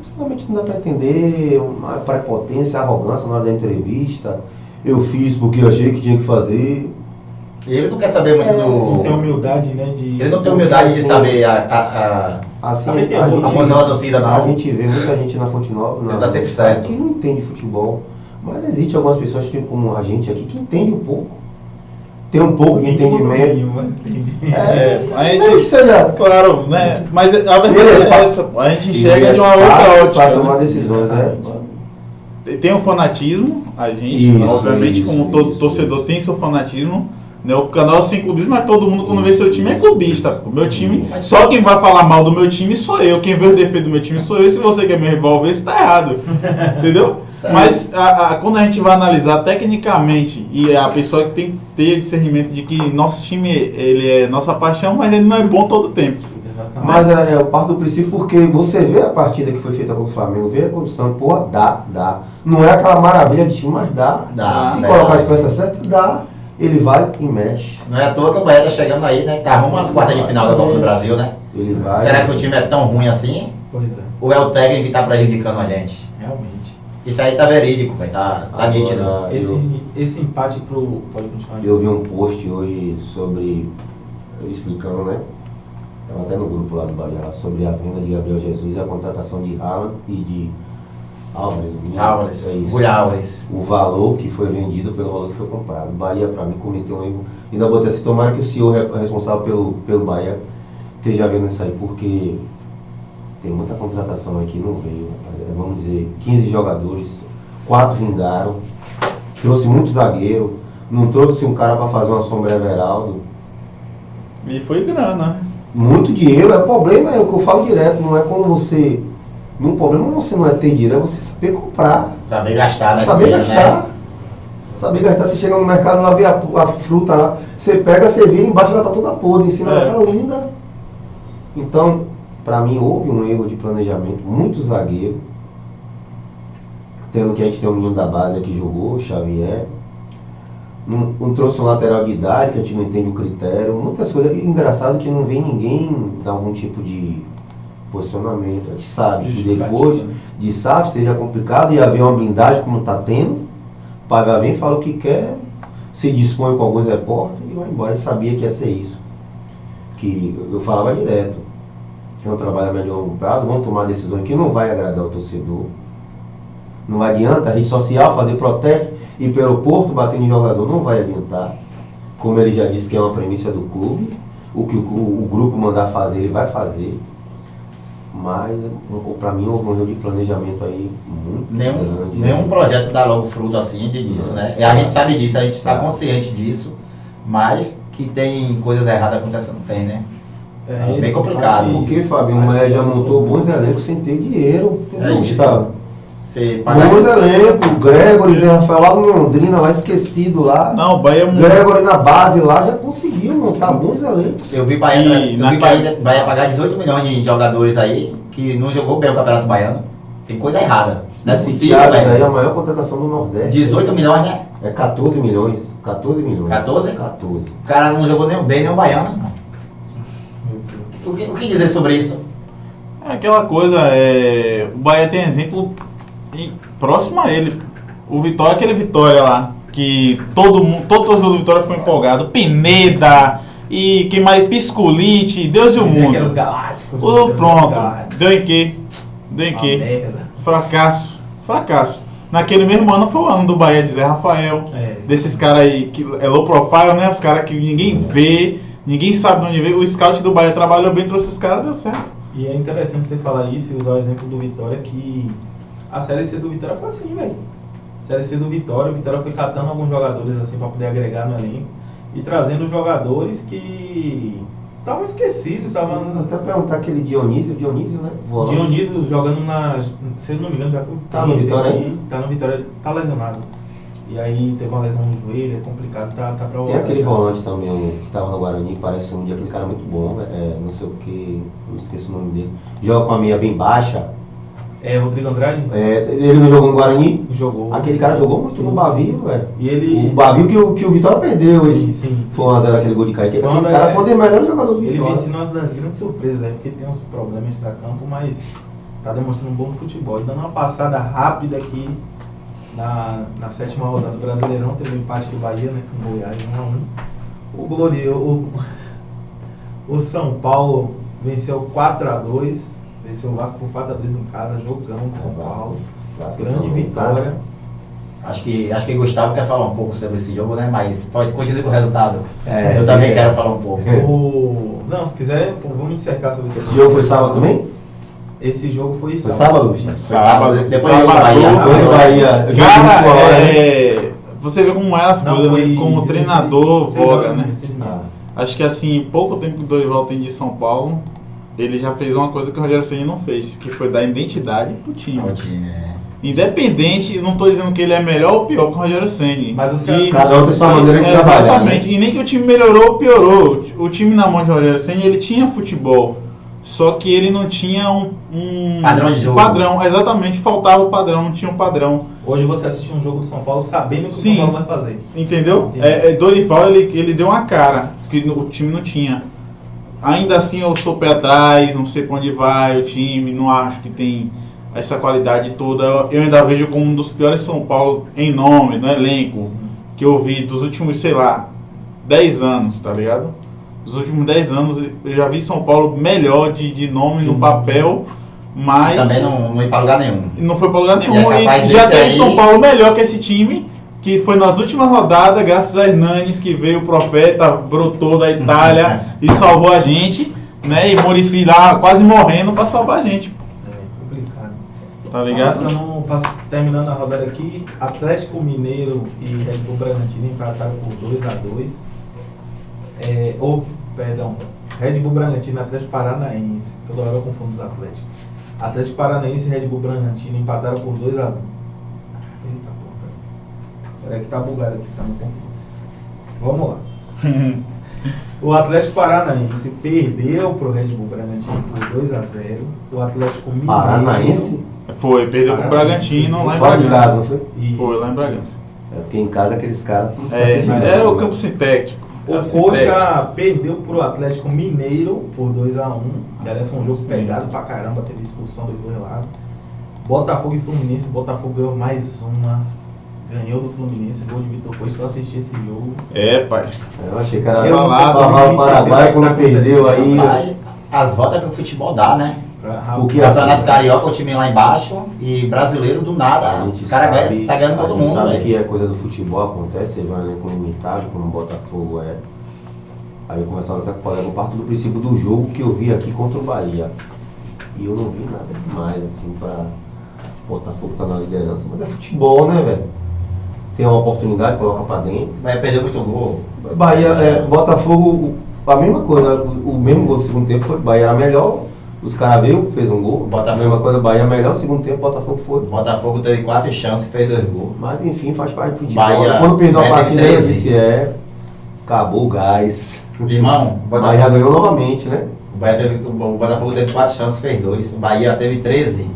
sinceramente não dá para entender uma prepotência, arrogância na hora da entrevista. Eu fiz porque eu achei que tinha que fazer. Ele não quer saber muito Não tem do... humildade, né? Ele não tem humildade de saber Assim, Sabe que a posição da torcida, a não. gente vê muita gente na Fonte Nova Ele tá sempre certo. que não entende futebol. Mas existe algumas pessoas, tipo como a gente aqui, que entende um pouco. Tem um pouco de entendimento. A gente, que seja, claro, né? Mas a verdade é essa. A gente enxerga de uma outra ótica. Para tomar decisões, né? Tem o fanatismo, a gente, obviamente, como todo torcedor tem seu fanatismo. Né? O canal é sem clubismo, mas todo mundo quando vê seu time é clubista. O meu time, só quem vai falar mal do meu time sou eu. Quem vê o defeito do meu time sou eu. E se você quer me revolver, você tá errado. Entendeu? Mas quando a gente vai analisar tecnicamente, e a pessoa que tem que ter discernimento de que nosso time ele é nossa paixão, mas ele não é bom todo o tempo. Mas eu parto do princípio porque você vê a partida que foi feita contra o Flamengo, vê a condição, pô, dá. Não é aquela maravilha de time, mas dá. Se colocar as peças certas, dá. Ele vai e mexe. Não é à toa que o Bahia tá chegando aí, né? Tá rumo às quartas de final da Copa do Brasil, né? Ele vai. Será que o time é tão ruim assim? Pois é. Ou é o técnico que tá prejudicando a gente? Realmente. Isso aí tá verídico, velho. Tá nítido. Esse empate pode continuar. Eu vi um post hoje sobre, explicando, né? Estava até no grupo lá do Bahia, sobre a venda de Gabriel Jesus e a contratação de Haaland e de Álvares. É isso. Álvares. O valor que foi vendido pelo valor que foi comprado. O Bahia, para mim, cometeu um erro. Ainda botei assim, tomara que o senhor responsável pelo Bahia esteja vendo isso aí, porque tem muita contratação aqui, não veio. Vamos dizer, 15 jogadores, 4 vingaram, trouxe muito zagueiro, não trouxe um cara para fazer uma sombra Everaldo. E foi grana, né? Muito dinheiro, o problema é o que eu falo direto, não é quando você... O problema você não é ter dinheiro, é você saber comprar. Saber gastar, né? Saber gastar. Né? Saber gastar, você chega no mercado lá, vê a fruta lá, você pega, você vira, embaixo ela tá toda podre, em cima ela tá linda. Então, pra mim houve um erro de planejamento, muito zagueiro. Tendo que a gente tem um menino da base que jogou, Xavier. Não trouxe um lateral de idade, que a gente não entende o critério. Muitas coisas. Engraçado que não vem ninguém dar algum tipo de posicionamento. A gente sabe que depois de SAF seria complicado e haver uma blindagem como está tendo. Paga bem, fala o que quer, se dispõe com alguns repórteres e vai embora. Ele sabia que ia ser isso. Que eu falava direto. É um trabalho a médio e longo prazo, vão tomar decisões que não vai agradar o torcedor. Não adianta a rede social fazer protesto e ir para o aeroporto batendo em jogador, não vai adiantar. Como ele já disse que é uma premissa do clube, o que o grupo mandar fazer, ele vai fazer. Mas, para mim, houve um erro de planejamento aí muito grande. Nenhum projeto dá logo fruto assim disso, né? E a gente sabe disso, a gente está consciente disso, mas que tem coisas erradas acontecendo, tem, né? É bem complicado. Porque, Fabinho, o Maia já montou bons elencos sem ter dinheiro. Bons elencos, Gregory, Zé Rafael lá no Londrina, lá esquecido lá. Não, o Bahia... Gregory na base lá já conseguiu montar bons elencos. Eu vi Bahia pagar 18 milhões de jogadores aí, que não jogou bem o Campeonato Baiano. Tem coisa errada. Não é possível, velho. Aí é a maior contratação do Nordeste. 18 milhões, né? É 14 milhões. 14 milhões. 14? 14. O cara não jogou nem bem, nem o Baiano. O que dizer sobre isso? É aquela coisa, o Bahia tem exemplo próximo a ele. O Vitória, aquele Vitória lá, que todo torcedor do Vitória ficou empolgado. Pineda, e quem mais? Piscolite, Deus e o mundo. Os galácticos. Pronto, deu em quê? Fracasso. Naquele mesmo ano foi o ano do Bahia de Zé Rafael, desses caras aí, que é low profile, né? Os caras que ninguém vê, ninguém sabe de onde veio. O scout do Bahia trabalhou bem, trouxe os caras, deu certo. E é interessante você falar isso e usar o exemplo do Vitória, que a Série C do Vitória foi assim, velho. Série C do Vitória, o Vitória foi catando alguns jogadores assim para poder agregar no elenco e trazendo jogadores que estavam esquecidos. Até perguntar aquele Dionísio, né? Dionísio jogando se eu não me engano, já tá no Vitória aí? Tá no Vitória, tá lesionado. E aí teve uma lesão no joelho, é complicado, tá pra Tem aquele volante também, que tava no Guarani, parece um dia aquele cara muito bom, não sei o que, não esqueço o nome dele. Joga com a meia bem baixa. Rodrigo Andrade? Ele não jogou no Guarani? Jogou. Aquele cara jogou muito no Bavio, velho. E ele... O Bavio que o Vitória perdeu. Sim. Foi 1x0 aquele gol de Kaique. Aquele cara foi um dos melhores jogadores do Vitória. Ele vem sendo uma das grandes surpresas aí, porque tem uns problemas extra-campo, mas tá demonstrando um bom futebol. E dando uma passada rápida aqui na sétima rodada do Brasileirão, teve o empate do Bahia, né, com o Goiás, 1x1. O São Paulo venceu 4x2, venceu o Vasco por 4x2 em casa, jogão do São Paulo. Grande vitória. Acho que Gustavo quer falar um pouco sobre esse jogo, né? Mas pode continuar com o resultado. É, eu também quero falar um pouco. Não, se quiser, vamos dissecar sobre esse jogo. Foi sábado também? Esse jogo foi sábado. Foi sábado, Foi sábado. Depois do Bahia. Cara, você vê como é as coisas, né? Como o treinador voga, né? Acho que assim, pouco tempo que o Dorival tem de São Paulo, ele já fez uma coisa que o Rogério Ceni não fez, que foi dar identidade pro time. Independente, não estou dizendo que ele é melhor ou pior que o Rogério Ceni. Mas você cada um tem sua maneira de trabalhar. Exatamente. Né? E nem que o time melhorou ou piorou. O time na mão de Rogério Ceni, ele tinha futebol. Só que ele não tinha um padrão de jogo. Padrão, exatamente, faltava o padrão, não tinha um padrão. Hoje você assistiu um jogo do São Paulo sabendo o que o São Paulo vai fazer. Entendeu? Dorival, ele deu uma cara que o time não tinha. Ainda assim eu sou pé atrás, não sei pra onde vai o time, não acho que tem essa qualidade toda. Eu ainda vejo como um dos piores São Paulo em nome, no elenco, que eu vi dos últimos, 10 anos, tá ligado? Dos últimos 10 anos eu já vi São Paulo melhor de nome no papel, mas... Também não foi pra lugar nenhum. Não foi pra lugar nenhum. E já teve São Paulo melhor que esse time, que foi nas últimas rodadas, graças a Hernanes, que veio o profeta, brotou da Itália e salvou a gente, né? E Muricy lá quase morrendo pra salvar a gente. Complicado. Tá ligado? Terminando a rodada aqui, Atlético Mineiro e Red Bull Bragantino empataram por 2-2. Red Bull Bragantino e Atlético Paranaense. Toda hora eu confundo os Atléticos. Atlético Paranaense e Red Bull Bragantino empataram por 2-1. Eita porra. Peraí que tá bugado aqui, tá me confuso. Vamos lá. O Atlético Paranaense perdeu pro Red Bull Bragantino por 2-0. O Atlético Mineiro... Paranaense? Foi, perdeu pro Bragantino lá em Fora Bragança. de casa, não foi? Isso. Foi lá em Bragança. Porque em casa aqueles caras... É o campo sintético. O Coxa perdeu pro Atlético Mineiro por 2-1. Aliás, foi um jogo pegado pra caramba, teve expulsão dos dois lados. Botafogo e Fluminense, Botafogo ganhou mais uma. Ganhou do Fluminense, gol de Vitor Coelho, só assistir esse jogo. Pai. Eu achei que era o Paraguai quando perdeu aí. As voltas que o futebol dá, né? O Campeonato Carioca, o time lá embaixo, e brasileiro do nada, os caras saem ganhando todo mundo. Sabe que é coisa do futebol, acontece, você vai com limitado, como o Botafogo é. Aí eu começava a dizer que eu parto do princípio do jogo que eu vi aqui contra o Bahia. E eu não vi nada demais, assim, pra Botafogo tá na liderança. Mas é futebol, né, velho? Tem uma oportunidade, coloca pra dentro. Vai perder muito gol. Bahia, Botafogo, a mesma coisa, o mesmo gol do segundo tempo foi, Bahia era melhor. Os caras veio, fez um gol. Botafogo. A mesma coisa, Bahia melhor, no segundo tempo, Botafogo foi. Botafogo teve 4 chances e fez 2 gols. Mas enfim, faz parte do futebol. Bahia, quando perdeu a partida, eu disse, acabou o gás. Irmão, Bahia ganhou novamente, né? O Botafogo teve 4 chances, fez 2. O Bahia teve 13,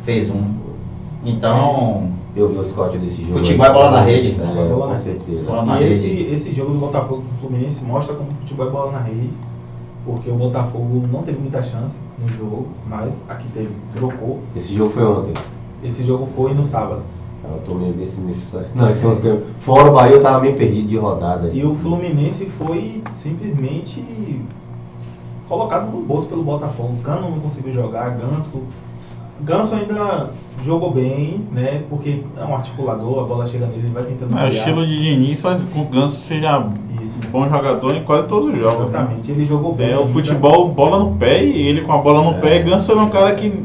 fez 1. Então... Eu vi os cortes desse jogo. Futebol é bola na rede. Com certeza. Bola na rede. Esse jogo do Botafogo com o Fluminense mostra como futebol é bola na rede. Porque o Botafogo não teve muita chance no jogo, mas aqui teve, trocou. Esse jogo foi ontem? Esse jogo foi no sábado. Eu tô meio não, fora o Bahia eu tava meio perdido de rodada. E o Fluminense foi simplesmente colocado no bolso pelo Botafogo. O Cano não conseguiu jogar, Ganso ainda jogou bem, né? Porque é um articulador, a bola chega nele, ele vai tentando criar. O estilo de Diniz faz com que o Ganso seja bom jogador em quase todos os jogos. Exatamente, né? Ele jogou bem. O futebol, bola no pé, e ele com a bola no pé, Ganso é um cara que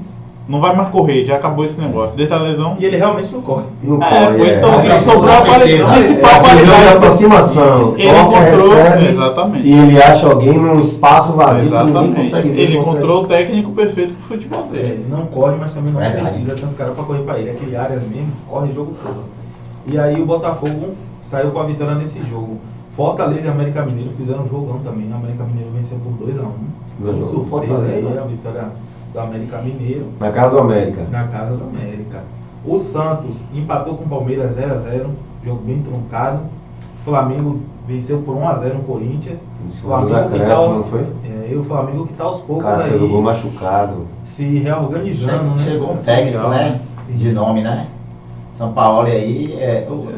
não vai mais correr, já acabou esse negócio. Desde a lesão. E ele realmente não corre. Não corre. Então ele sobrou a principal qualidade de aproximação. Ele encontrou, exatamente. E ele acha alguém num espaço vazio exatamente. Que ninguém consegue ver. Ele encontrou o técnico perfeito pro futebol dele. Ele não corre, mas também não precisa ter uns caras pra correr pra ele. Aquele área mesmo, corre o jogo todo. E aí o Botafogo saiu com a vitória nesse jogo. Fortaleza e América Mineiro fizeram um jogão também. O América Mineiro venceu por 2-1. Surpresa aí a vitória do América Mineiro. Na casa do América. Na casa do América. O Santos empatou com o Palmeiras 0-0. Jogo bem truncado. O Flamengo venceu por 1-0 no Corinthians. O Flamengo que tá, não foi? E o Flamengo que tá aos poucos cara, aí. Fez o gol machucado. Se reorganizando, chegou um técnico, né? Sim. De nome, né? São Paulo aí,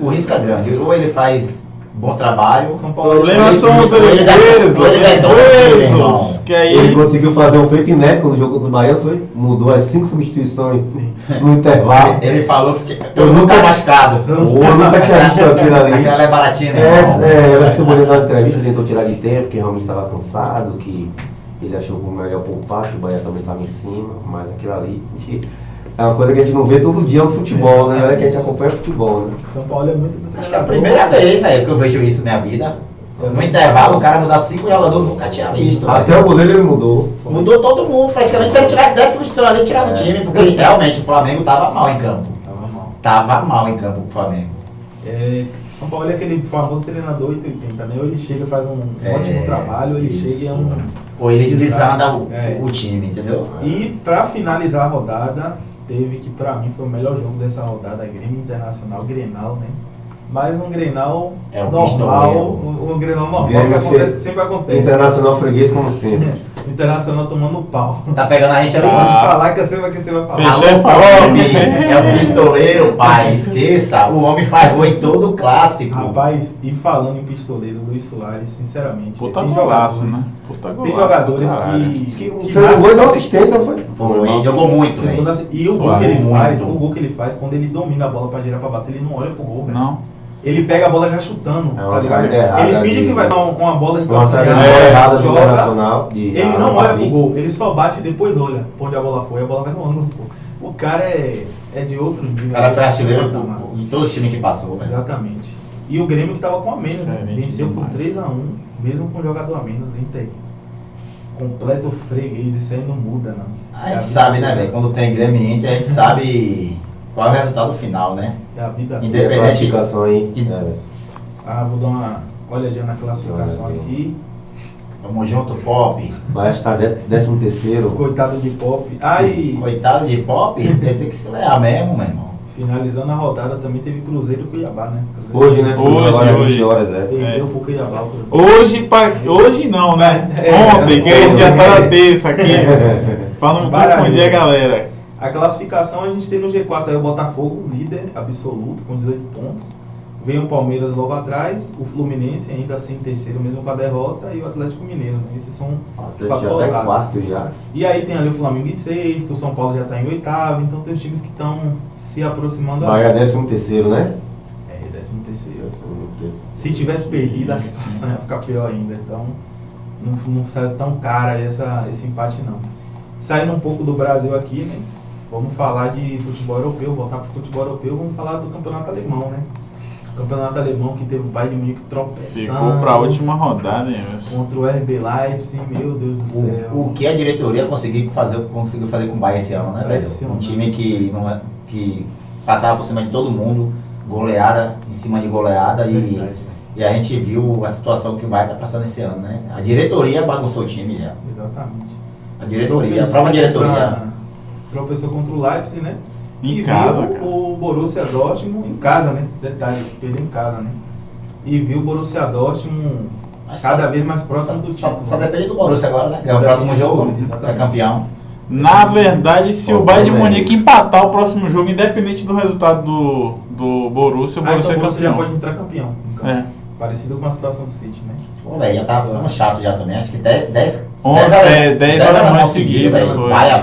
o risco é grande. Ou ele faz bom trabalho. O problema são os erefeiros. que aí... Ele conseguiu fazer um feito inédito quando o jogo do Bahia mudou as 5 substituições no intervalo. Ele falou que todo mundo tá machucado. Eu nunca tinha visto aquilo ali. Aquela é baratinha, né? Eu lembro que o Cebolinha na entrevista tentou tirar de tempo, porque realmente estava cansado, que ele achou que o melhor poupar, que o Bahia também estava em cima, mas aquilo ali é uma coisa que a gente não vê todo dia no futebol, né? É que a gente acompanha futebol, né? São Paulo é muito do Acho que é a primeira vez aí que eu vejo isso na minha vida. No intervalo, o cara mudar 5 jogadores, nunca tinha visto. Até o goleiro ele mudou. Mudou todo mundo, praticamente. Se ele tivesse 10 substituições ali, ele tirava o time, porque realmente o Flamengo tava mal em campo. Tava mal em campo o Flamengo. São Paulo é aquele famoso treinador 880, né? Ou ele chega e faz um ótimo trabalho, ou ele chega e é um... Ou ele desanda o time, entendeu? E pra finalizar a rodada, teve que pra mim foi o melhor jogo dessa rodada, Grêmio Internacional, Grenal, né? Mas um Grenal normal, um Grenal normal, que acontece, que sempre acontece. Internacional freguês como sempre. Internacional tomando pau. Tá pegando a gente ali. Pode falar que eu sei o que você vai falar. Fechou e Homem, é o pistoleiro, pai, esqueça. O homem faz gol em todo o clássico. Rapaz, e falando em pistoleiro, Luiz Soares, sinceramente. Puta golaço, né? Puta golaço. Tem jogadores que fez um gol e deu assistência, não foi? Foi, jogou muito, velho. E o gol que ele faz, o gol que ele faz, quando ele domina a bola pra girar pra bater, ele não olha pro gol, velho. Não. Ele pega a bola já chutando, uma tá saída ligado? errada Ele finge ali, que vai dar uma bola de uma saída errada do joga, Internacional. ele não olha pro gol, ele só bate e depois olha pra onde a bola foi, a bola vai no ângulo. Pô. O cara é de outro nível. O cara foi artilheiro em todos os times que passou, velho. Exatamente. E o Grêmio que tava com a menos, né? Venceu por demais. 3-1, mesmo com um jogador a menos, Inter. Completo freguês, isso aí não muda, não. A gente sabe, né, velho? Quando tem Grêmio e Inter, a gente sabe qual é o resultado final, né? É a vida. Independente. Classificação aí, Everson. Vou dar uma olhadinha na classificação aqui. Tamo junto, Pop. Vai estar 13º. Coitado de Pop. Coitado de Pop, ele tem que se lear mesmo, meu irmão. Finalizando a rodada também teve Cruzeiro e Cuiabá, né? Cruzeiro Hoje, né? Hoje. 20 horas, Perdeu pro Cuiabá o Cruzeiro. Hoje não, né? Ontem, que a gente já tá na terça aqui. Pra não confundir a galera. A classificação a gente tem no G4 aí o Botafogo, líder absoluto, com 18 pontos. Vem o Palmeiras logo atrás, o Fluminense ainda assim terceiro, mesmo com a derrota, e o Atlético Mineiro, né? Esses são os quatro Já tá em colocados. quarto já. E aí tem ali o Flamengo em sexto, o São Paulo já está em oitavo, então tem os times que estão se aproximando. Bahia 13º, né? 13º. Se tivesse perdido, a situação ia ficar pior ainda, então não saiu tão cara esse empate não. Saindo um pouco do Brasil aqui, né? Vamos falar de futebol europeu, voltar para o futebol europeu, vamos falar do campeonato alemão, né? O campeonato alemão que teve o Bayern de Munique tropeçando. Ficou pra última rodada, hein, contra o RB Leipzig, meu Deus do céu. O que a diretoria conseguiu fazer com o Bayern esse ano, né, velho? Um time que passava por cima de todo mundo, goleada em cima de goleada, e a gente viu a situação que o Bayern tá passando esse ano, né? A diretoria bagunçou o time já. Exatamente. A diretoria, a própria diretoria. Tropeçou contra o Leipzig, né? Em e casa, viu cara. o Borussia Dortmund em casa, né? Detalhe, perdeu em casa, né? E viu o Borussia Dortmund cada vez mais próximo do título. Só depende do Borussia agora, né? É o próximo jogo, é campeão. Na verdade, se o Bayern de Munique empatar o próximo jogo, independente do resultado do Borussia, o Borussia então é campeão. já pode entrar campeão. É. Parecido com a situação do City, né? Pô, velho, já tava ficando chato já também. Acho que 10 alemães seguidos. Baia,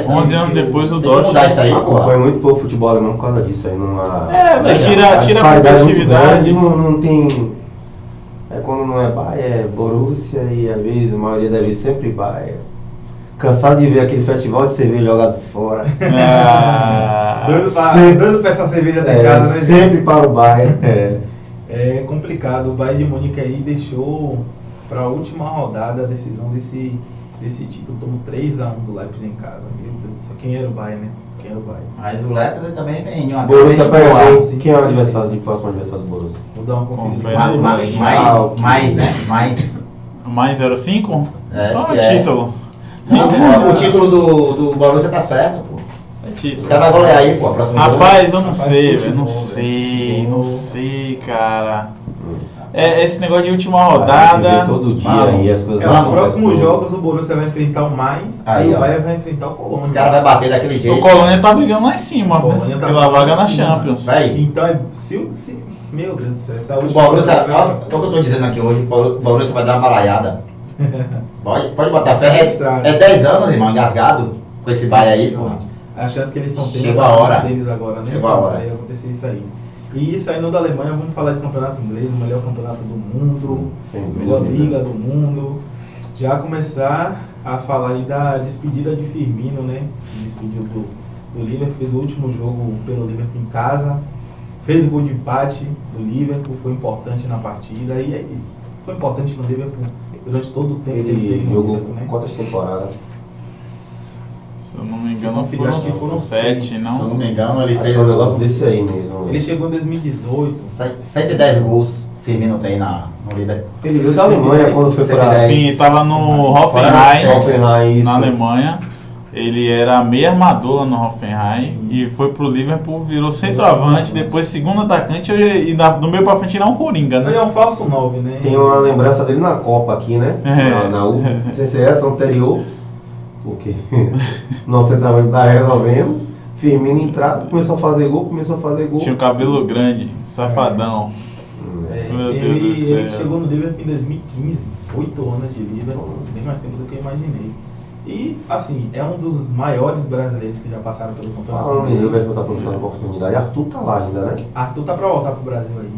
11 anos depois o Tem que mudar isso Dortmund. aí, Eu pô. acompanho muito pouco futebol alemão por causa disso aí. Tira a competitividade. Não tem. Quando não é Bayern, é Borussia e às vezes, a maioria das vezes sempre Bayern. Cansado de ver aquele festival de cerveja jogado fora. Dando pra essa cerveja da casa, né? Sempre para o Bayern. É complicado. O Bayern de Munique aí deixou para a última rodada a decisão desse título. Tomou 3-1 do Leipzig em casa. Meu Deus do céu. Quem era o Bayern, né? Quem era o Bayern? Mas o Leipzig também vem em uma Borussia pega sim, quem é o sim. adversário de próximo adversário do Borussia? Vou dar uma conferida. Mais 0,5? Então acho que é é. título. Não, o título do Borussia tá certo, pô. É título. Os caras vão golear aí, pô, a próxima Rapaz, eu não Rapaz, sei, futebol, velho. Não futebol. sei, cara. Esse negócio de última A gente rodada. vê todo dia aí as coisas Nos não próximos acontecem. jogos o Borussia vai enfrentar o Mais Aí, e o ó. Bayern vai enfrentar o Colônia. Os caras vão bater daquele jeito. O Colônia tá brigando lá em cima, Colônia tá pela vaga na em cima. Champions. Vai. Então, meu Deus do céu, essa O última Borussia, rodada vai- olha o que eu tô dizendo aqui hoje, o Borussia vai dar uma balaiada. Pode botar fé. É 10 anos, irmão, engasgado com esse baile aí, pô. A chance que eles estão tendo Chegou a hora deles agora, né? Chegou a hora. Vai acontecer isso aí. E saindo da Alemanha, vamos falar de campeonato inglês, o melhor campeonato do mundo, melhor liga do mundo. Já começar a falar aí da despedida de Firmino, né? Se despediu do Liverpool, fez o último jogo pelo Liverpool em casa, fez o gol de empate do Liverpool, foi importante na partida e aí foi importante no Liverpool durante todo o tempo que ele teve no jogou Liverpool, né? quantas temporadas? Se eu não me engano, Acho que foram 7, Se eu não? não me engano, ele Acho fez que é um negócio desse aí mesmo. Ele chegou em 2018. 110 gols Firmino tem no Liverpool. Ele veio da Alemanha quando foi pra... 110. Sim, estava no Hoffenheim, Hoffenheim, isso. na Alemanha. Ele era meio armador lá no Hoffenheim e foi pro Liverpool, virou centroavante, depois segundo atacante e do meio pra frente ele é um coringa, Ele né? é um falso 9, né? Tem uma lembrança dele na Copa aqui, né? Não sei se é essa anterior, porque nosso centroavante tá resolvendo. Firmino entrado, começou a fazer gol. Tinha o cabelo grande, safadão. Meu Deus do céu. Ele chegou no Liverpool em 2015, 8 anos de Liverpool, bem mais tempo do que eu imaginei. E, assim, é um dos maiores brasileiros que já passaram pelo campeonato. Falando em Liverpool, tá aproveitando a oportunidade. Arthur tá lá ainda, né? Arthur tá pra voltar pro Brasil aí.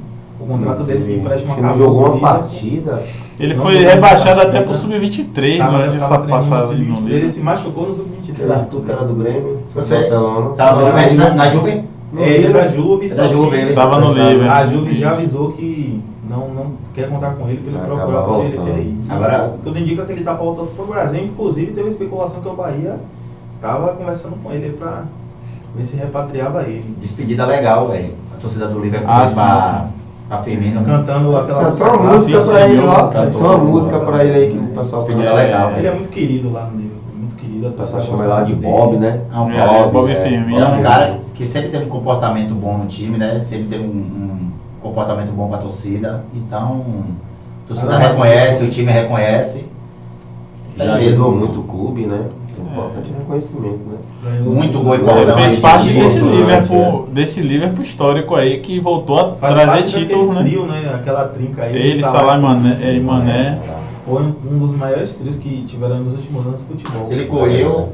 O contrato dele de empréstimo Acho que não acabou jogou no uma Liverpool. partida. Ele Não foi jogou rebaixado partida, até pro né? Sub-23 Tava durante essa treinando passagem no sub-23, Ele Liverpool. se machucou no Sub-23. Aquele Arthur que era do Grêmio, do Você Barcelona. Tava no Juventus, na Juve? Ele é da Juve, É da Juve, ele. Tava no Liverpool. A Juve já Isso. avisou que não quer contar com ele, pra ele Vai procurar acabar por ele voltando. quer ir. Agora- Tudo indica que ele tá voltando pro Brasil, inclusive teve especulação que o Bahia tava conversando com ele pra ver se repatriava ele. Despedida legal, velho. A torcida do Liverpool Ah, fez sim, pra Firmino. Cantando aquela Cantou uma Sim, música pra ele senhor. lá. Cantou. Cantou uma música pra ele aí que o pessoal Despedida conhece. legal. Ele é muito querido lá no Liverpool, muito querido. A O pessoal torcida chama ele gosta lá de muito Bob, dele. né? É um Bob é. Firmino. Ele é um cara que sempre teve um comportamento bom no time, né? Sempre teve um comportamento bom com a torcida. Então, a torcida reconhece, o time reconhece. Isso Já aí ajudou mesmo. muito o clube, né? Isso é importante reconhecimento, né? Ganhou Muito gol Ele importante. fez parte desse Importante, desse Liverpool histórico aí que voltou a Faz trazer parte título, daquele né? trio, né? Aquela trinca aí. Ele, Salah e Mané. Foi um dos maiores trios que tiveram nos últimos anos do futebol. Ele colheu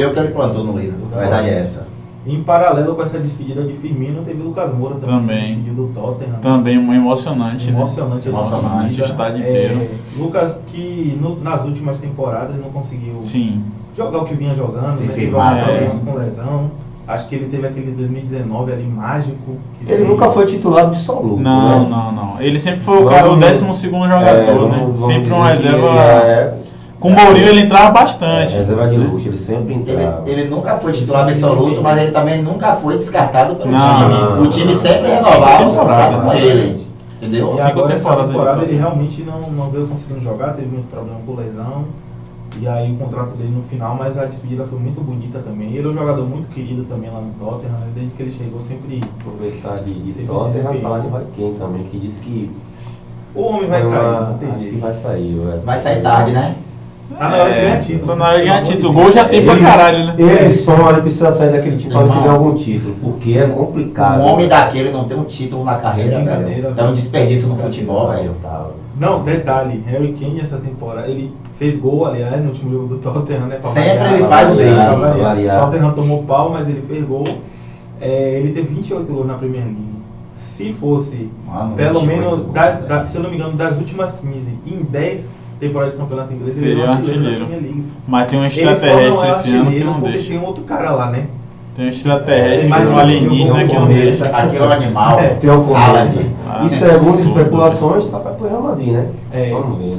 o que ele plantou no Liverpool. A verdade é essa. Em paralelo com essa despedida de Firmino, teve Lucas Moura também, Também. se despediu do Tottenham. Também emocionante, né? Emocionante, Emocionante, o estádio inteiro. Lucas que nas últimas temporadas não conseguiu Sim. jogar o que vinha jogando, Se né? Teve firmar, alguns problemas né? com lesão. Acho que ele teve aquele 2019 ali mágico. que Ele se- nunca foi titular absoluto. Não, né? não. Ele sempre foi o cara, o 12º jogador, né? vamos Sempre um dizer que reserva. é Com o Mourinho ele entrava bastante. reserva de luxo, ele sempre entrava. Ele nunca foi titular absoluto, mas ele também nunca foi descartado pelo Não, time. não. O time sempre Cinco renovava os temporadas, contratos com né? ele. Entendeu? E Cinco agora essa temporadas temporada ele ele tá. realmente não veio conseguindo jogar, teve muito problema com lesão. E aí o contrato dele no final, mas a despedida foi muito bonita também. Ele é um jogador muito querido também lá no Tottenham, né? Desde que ele chegou sempre. Aproveitar de Sempre Tottenham e desempenho. falar de Roy Keane também, que disse que O homem vai foi sair, uma- não tem acho que jeito. vai sair, velho. Vai sair tarde, né? Tá na hora de ganhar título. Tá na hora de ganhar Pelo amor de título. O Deus. gol já tem pra caralho, né? Ele só ele precisa sair daquele time pra ver se Irmão. ganhar algum título, porque é complicado. Um homem daquele não ter um título na carreira, É brincadeira, velho. É um desperdício no futebol, velho. Não, detalhe, Harry Kane essa temporada, ele fez gol, aliás, no último jogo do Tottenham, né? pra Sempre variar, ele pra faz o variar, dele. pra variar. Pra variar. O Tottenham tomou pau, mas ele fez gol. Ele teve 28 gols na Premier League. Se fosse, Mano, pelo 28 menos, gols, se eu não me engano, das últimas 15 em 10 temporadas de campeonato inglês, Seria ele é um artilheiro da artilheiro. Premier League. Mas tem um Ele só não extraterrestre é esse ano que artilheiro não porque deixa. tem um outro cara lá, né? Tem um extraterrestre, Mas um não alienígena jogou que não com ele, deixa. tá? Aquele é um animal. Tem um comando. Haaland. Ah, E segundo absurdo. especulações, tá para o Real Madrid, né?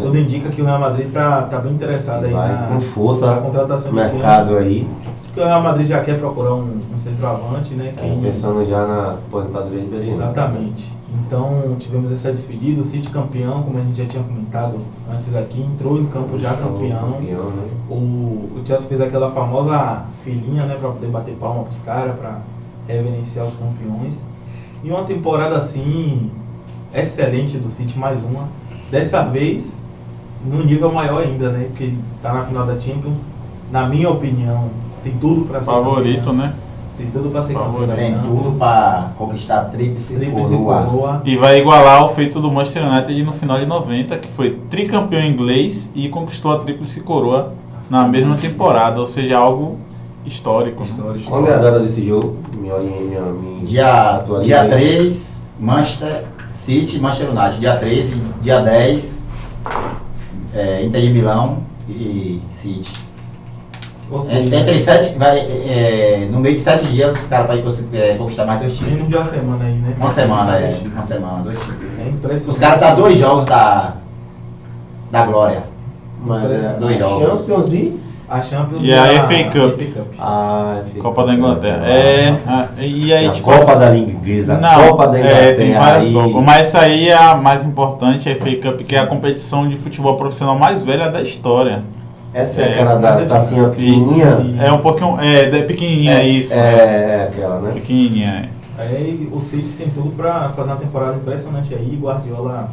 Tudo né? indica que o Real Madrid tá bem interessado aí Vai na, com força na contratação no de Kane. mercado aí, Porque o Real Madrid já quer procurar um centroavante, né? pensando já na aposentadoria de Benzema. Exatamente. Então tivemos essa despedida, o City campeão, como a gente já tinha comentado antes aqui, entrou em campo já campeão. Né? O Chelsea fez aquela famosa filinha, né, para poder bater palma pros caras, para reverenciar os campeões. E uma temporada assim excelente do City, mais uma. Dessa vez num nível maior ainda, né? Porque tá na final da Champions. Na minha opinião, tem tudo para ser Favorito, campeão. né? Tem tudo para ser campeão. Tem tudo para conquistar a tríplice coroa. E vai igualar o feito do Manchester United no final de 90, que foi tricampeão inglês e conquistou a tríplice coroa na mesma temporada, ou seja, algo histórico. Qual é a data desse jogo? Dia 3, Manchester City, Manchester United. Dia 13, dia 10, Inter de Milão e City. Entre 7, no meio de 7 dias os caras vão conquistar mais 2 títulos. Menos de uma semana aí, né? Uma semana, 2 títulos. É impressionante. Os caras tá 2 jogos da glória. Mas é 2 jogos. Champions e A Champions E a FA Cup. Copa da Inglaterra. E aí, a tipo, Copa da Liga Inglesa, não, Copa da Inglaterra. tem várias Copas. Mas essa aí é a mais importante, a FA Cup, que é a competição de futebol profissional mais velha da história. Essa é aquela da tacinha pequenininha? É um pouquinho, pequenininha isso. É aquela, né? Pequenininha, Aí o City tem tudo pra fazer uma temporada impressionante aí, Guardiola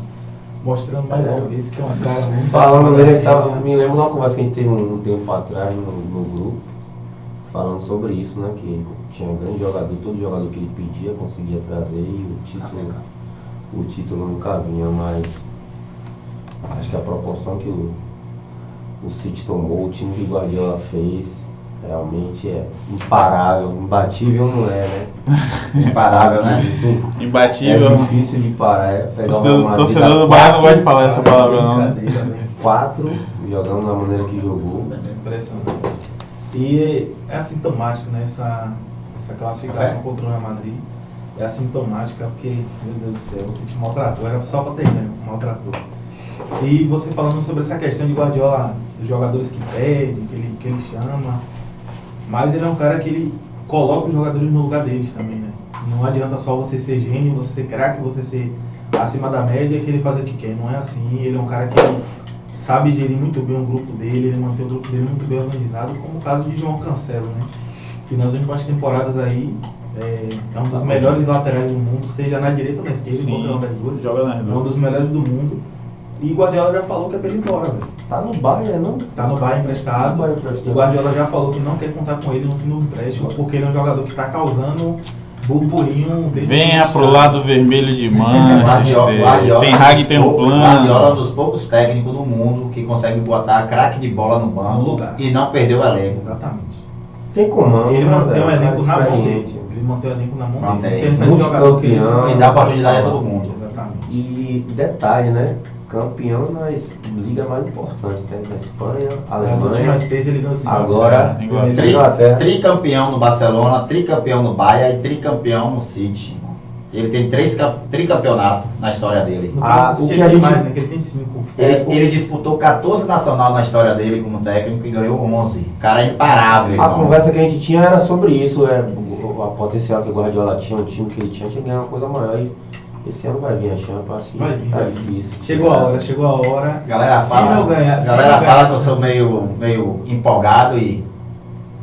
mostrando mais uma vez que é um cara muito... Falando nele, me lembro de uma conversa que a gente teve um tempo atrás no grupo, falando sobre isso, né? Que tinha um grande jogador, todo jogador que ele pedia conseguia trazer e o título nunca vinha, mas acho que a proporção que o City tomou, o time que o Guardiola fez, realmente é imparável, imbatível não é, né? Imparável, né? Imbatível. É difícil de parar. O torcedor do Bayern não gosta de falar essa palavra não, né? 4, jogando da maneira que jogou. Impressionante. E é assintomático, né? Essa classificação contra o Real Madrid é assintomática porque, meu Deus do céu, o City maltratou, era só para ter ganho, maltratou. E você falando sobre essa questão de Guardiola, dos jogadores que pede, que ele chama, mas ele é um cara que ele coloca os jogadores no lugar deles também, né? Não adianta só você ser gênio, você ser craque, você ser acima da média, que ele faz o que quer. Não é assim. Ele é um cara que sabe gerir muito bem o grupo dele, ele mantém o grupo dele muito bem organizado, como o caso de João Cancelo, né? Que nas últimas temporadas aí é um dos melhores laterais do mundo, seja na direita ou na esquerda, qualquer uma das duas. Joga nas duas. É um dos melhores do mundo. E Guardiola já falou que é pra ele ir embora, velho. Tá no Bayern, não? Tá no Bayern emprestado. O Guardiola já falou que não quer contar com ele no fim do empréstimo, porque ele é um jogador que tá causando burburinho. Venha pro lado vermelho de Manchester. Ten Hag tem um plano. Guardiola é um dos poucos técnicos do mundo que consegue botar craque de bola no banco e não perder o elenco. Exatamente. Tem comando. Ele mantém o elenco na mão dele. Ele mantém o elenco na mão dele. Pensa Muito de jogador que ele campeão. E dá oportunidade a todo mundo. Exatamente. E detalhe, né? Campeão nas ligas mais importantes, né? Na Espanha, Nas Alemanha. últimas 6 ele ganhou 5. Agora, Inglaterra. Tricampeão no Barcelona, tricampeão no Bayern e tricampeão no City. Ele tem 3 tricampeonatos na história dele. O que a gente mais, né? Que ele tem 5. Ele disputou 14 nacional na história dele como técnico e ganhou 11. O cara é imparável. A conversa que a gente tinha era sobre isso, a potencial que o Guardiola tinha, o time que ele tinha que ganhar uma coisa maior. E esse ano vai vir a Champions, acho que tá difícil. Chegou a hora. Galera fala que eu sou meio empolgado e